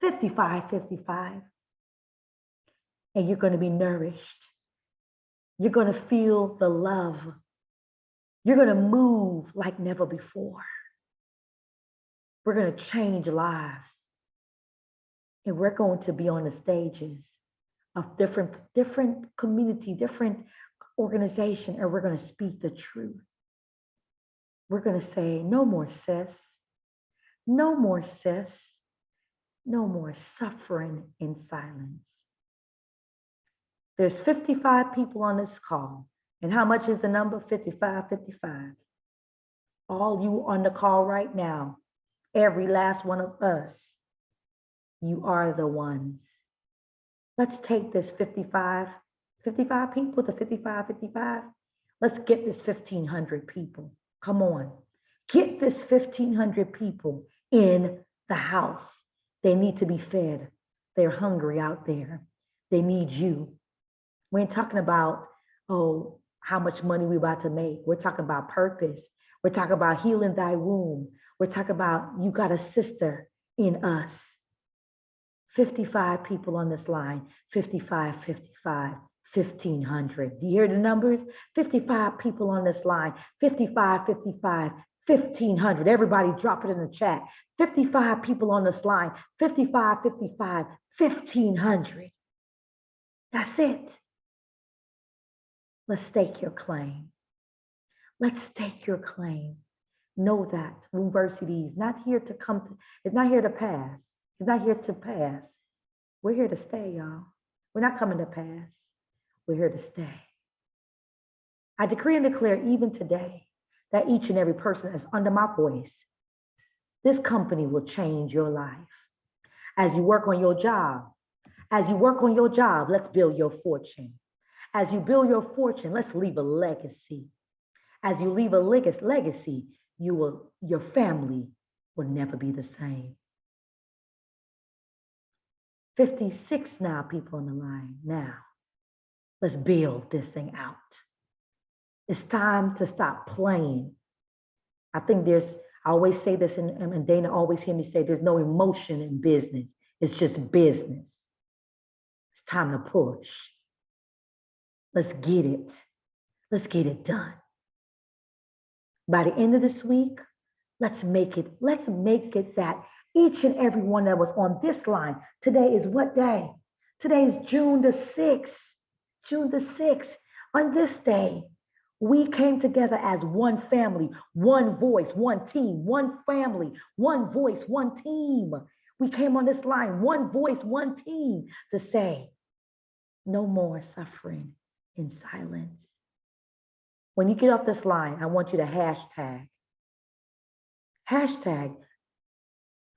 $55.55. And you're going to be nourished. You're going to feel the love. You're going to move like never before. We're going to change lives. And we're going to be on the stages of different community, different organization, and we're going to speak the truth. We're going to say, no more sis. No more sis. No more suffering in silence. There's 55 people on this call. And how much is the number? 5555. All you on the call right now, every last one of us, you are the ones. Let's take this 55 people to 55. Let's get this 1,500 people. Come on. Get this 1,500 people in the house. They need to be fed. They're hungry out there. They need you. We ain't talking about, oh, how much money we're about to make. We're talking about purpose. We're talking about healing thy womb. We're talking about you got a sister in us. 55 people on this line, 55, 1,500. Do you hear the numbers? 55 people on this line, 55, 1,500. Everybody drop it in the chat. 55 people on this line, 55, 1,500. That's it. Let's stake your claim. Let's stake your claim. Know that Wombversity is not here to it's not here to pass. It's not here to pass. We're here to stay, y'all. We're not coming to pass. We're here to stay. I decree and declare even today that each and every person that's under my voice, this company will change your life. As you work on your job, let's build your fortune. As you build your fortune, let's leave a legacy. As you leave a legacy, your family will never be the same. 56 now people on the line now. Let's build this thing out. It's time to stop playing. I think I always say this, and Dana always hear me say, there's no emotion in business. It's just business. It's time to push. Let's get it. Let's get it done. By the end of this week, let's make it that each and every one that was on this line. Today is what day? Today is June the 6th. June the 6th. On this day, we came together as one family, one voice, one team, one family, one voice, one team. We came on this line, one voice, one team, to say, no more suffering in silence. When you get off this line, I want you to hashtag.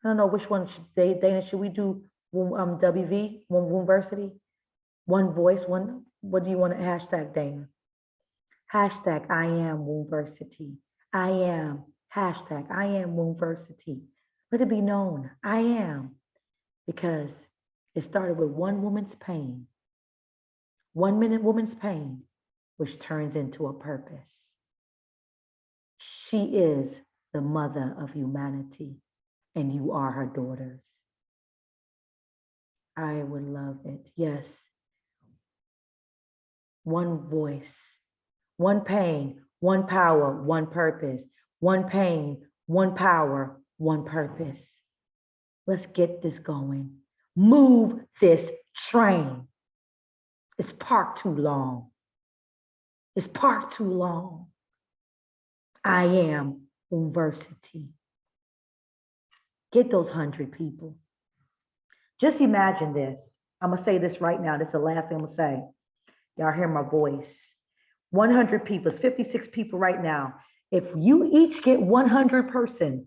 I don't know which one, Dana, should we do WV, Wombversity? One voice, one, what do you want to hashtag, Dana? Hashtag I am Wombversity. I am. Hashtag I am Wombversity. Let it be known, I am. Because it started with one woman's pain. 1 minute woman's pain, which turns into a purpose. She is the mother of humanity, and you are her daughters. I would love it. Yes. One voice, one pain, one power, one purpose. One pain, one power, one purpose. Let's get this going. Move this train. It's parked too long. It's parked too long. I am Wombversity. Get those 100 people. Just imagine this. I'm going to say this right now. This is the last thing I'm going to say. Y'all hear my voice. 100 people, it's 56 people right now. If you each get 100 person,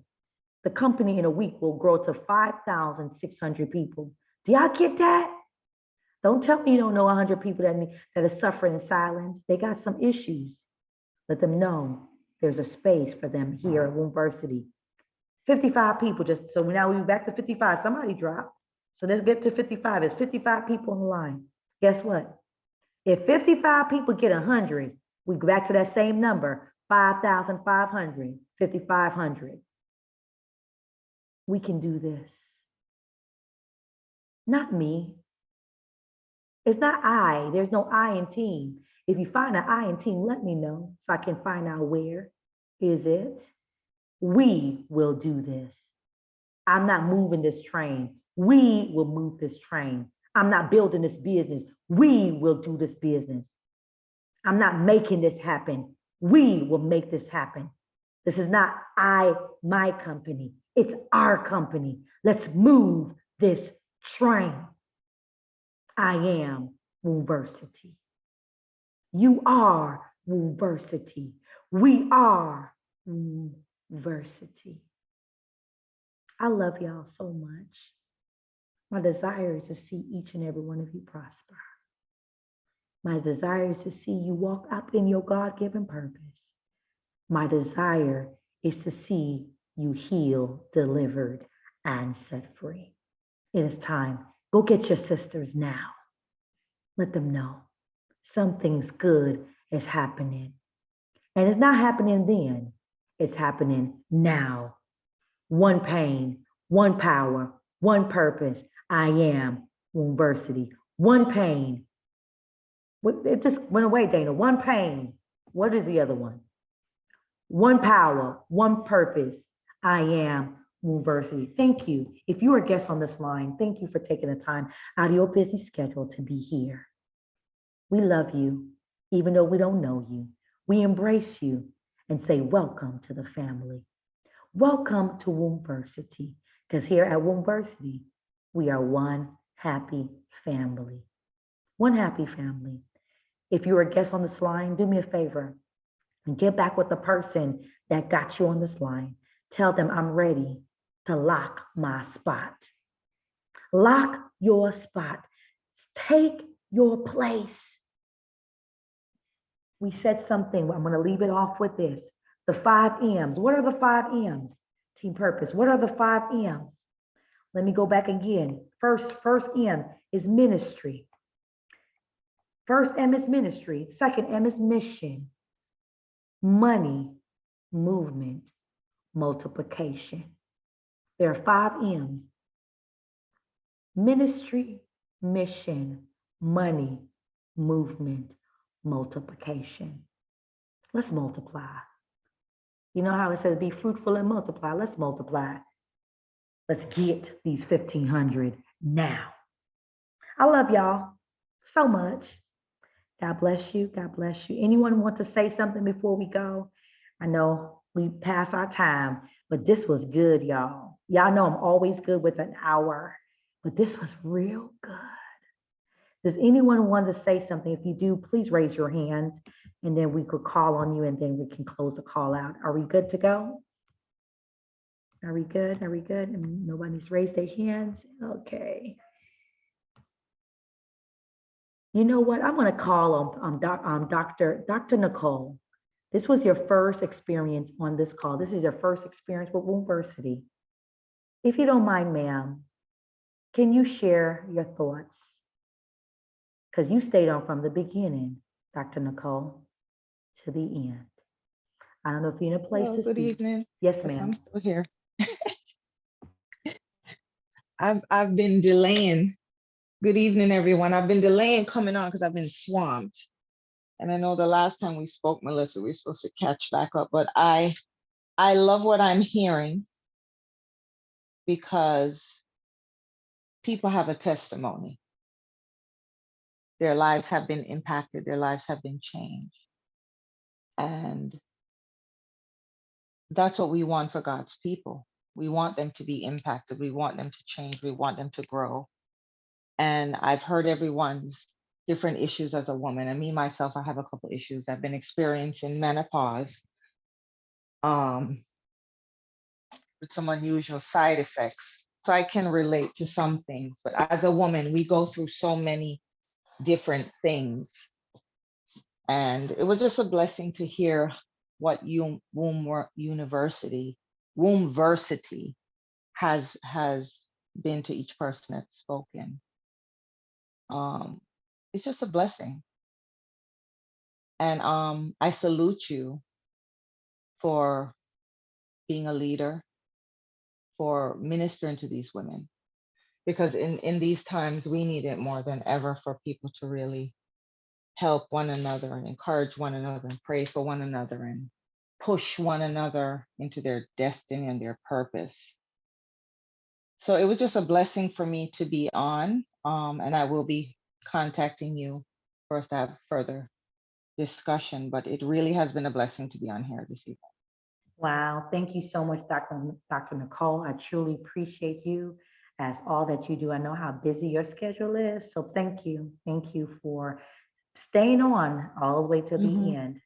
the company in a week will grow to 5,600 people. Do y'all get that? Don't tell me you don't know 100 people that are suffering in silence. They got some issues. Let them know there's a space for them here at Wombversity. 55 people, so now we're back to 55. Somebody dropped. So let's get to 55. There's 55 people on the line. Guess what? If 55 people get 100, we go back to that same number, 5,500, 5,500. We can do this. Not me. It's not I. There's no I in team. If you find an I in team, let me know so I can find out where is it. We will do this. I'm not moving this train. We will move this train. I'm not building this business. We will do this business. I'm not making this happen. We will make this happen. This is not my company. It's our company. Let's move this train. I am Wombversity. You are Wombversity. We are Wombversity. I love y'all so much. My desire is to see each and every one of you prosper. My desire is to see you walk up in your God-given purpose. My desire is to see you healed, delivered, and set free. It is time. Go get your sisters now. Let them know something's good is happening. And it's not happening then. It's happening now. One pain, one power, one purpose. I am Wombversity. One pain. It just went away, Dana. One pain. What is the other one? One power, one purpose. I am Wombversity. Thank you. If you are a guest on this line, thank you for taking the time out of your busy schedule to be here. We love you, even though we don't know you. We embrace you and say, welcome to the family. Welcome to Wombversity, because here at Wombversity, We are one happy family. One happy family. If you're a guest on this line, do me a favor and get back with the person that got you on this line. Tell them I'm ready to lock my spot. Lock your spot. Take your place. We said something. I'm going to leave it off with this. The 5 M's. What are the 5 M's? Team purpose. What are the 5 M's? Let me go back again. First M is ministry. First M is ministry. Second M is mission. Money, movement, multiplication. There are 5 M's. Ministry, mission, money, movement, multiplication. Let's multiply. You know how it says be fruitful and multiply? Let's multiply. Let's get these 1,500 now. I love y'all so much. God bless you. God bless you. Anyone want to say something before we go? I know we passed our time, but this was good, y'all. Y'all know I'm always good with an hour, but this was real good. Does anyone want to say something? If you do, please raise your hands and then we could call on you and then we can close the call out. Are we good to go? Are we good? Are we good? And nobody's raised their hands? Okay. You know what? I'm going to call on Dr. Nicole. This was your first experience on this call. This is your first experience with Wombversity. If you don't mind, ma'am, can you share your thoughts? Because you stayed on from the beginning, Dr. Nicole, to the end. I don't know if you're in a place to Good speak. evening. Yes, Yes, ma'am. I'm still here. I've been delaying. Good evening, everyone. I've been delaying coming on because I've been swamped. And I know the last time we spoke, Melissa, we were supposed to catch back up, but I love what I'm hearing because people have a testimony. Their lives have been impacted, their lives have been changed. And that's what we want for God's people. We want them to be impacted. We want them to change. We want them to grow. And I've heard everyone's different issues as a woman. And me, myself, I have a couple issues. I've been experiencing menopause with some unusual side effects. So I can relate to some things. But as a woman, we go through so many different things. And it was just a blessing to hear what Wombversity has been to each person that's spoken. It's just a blessing. And I salute you for being a leader, for ministering to these women, because in these times, we need it more than ever for people to really help one another and encourage one another and pray for one another and push one another into their destiny and their purpose. So it was just a blessing for me to be on, and I will be contacting you for us to have further discussion, but it really has been a blessing to be on here this evening. Wow. Thank you so much, Dr. Nicole. I truly appreciate you as all that you do. I know how busy your schedule is. So thank you. Thank you for staying on all the way to the end.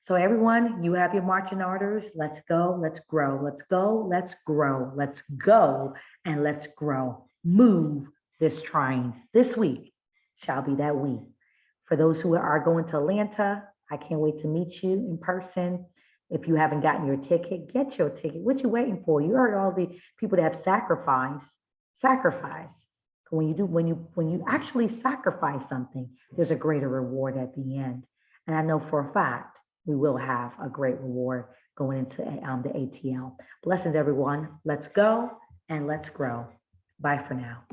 So everyone, you have your marching orders. Let's go. Let's grow. Let's go. Let's grow. Let's go. And let's grow. Move this train. This week shall be that week. For those who are going to Atlanta, I can't wait to meet you in person. If you haven't gotten your ticket, get your ticket. What you waiting for? You heard all the people that have sacrificed. When you actually sacrifice something, there's a greater reward at the end. And I know for a fact we will have a great reward going into the ATL. Blessings, everyone. Let's go and let's grow. Bye for now.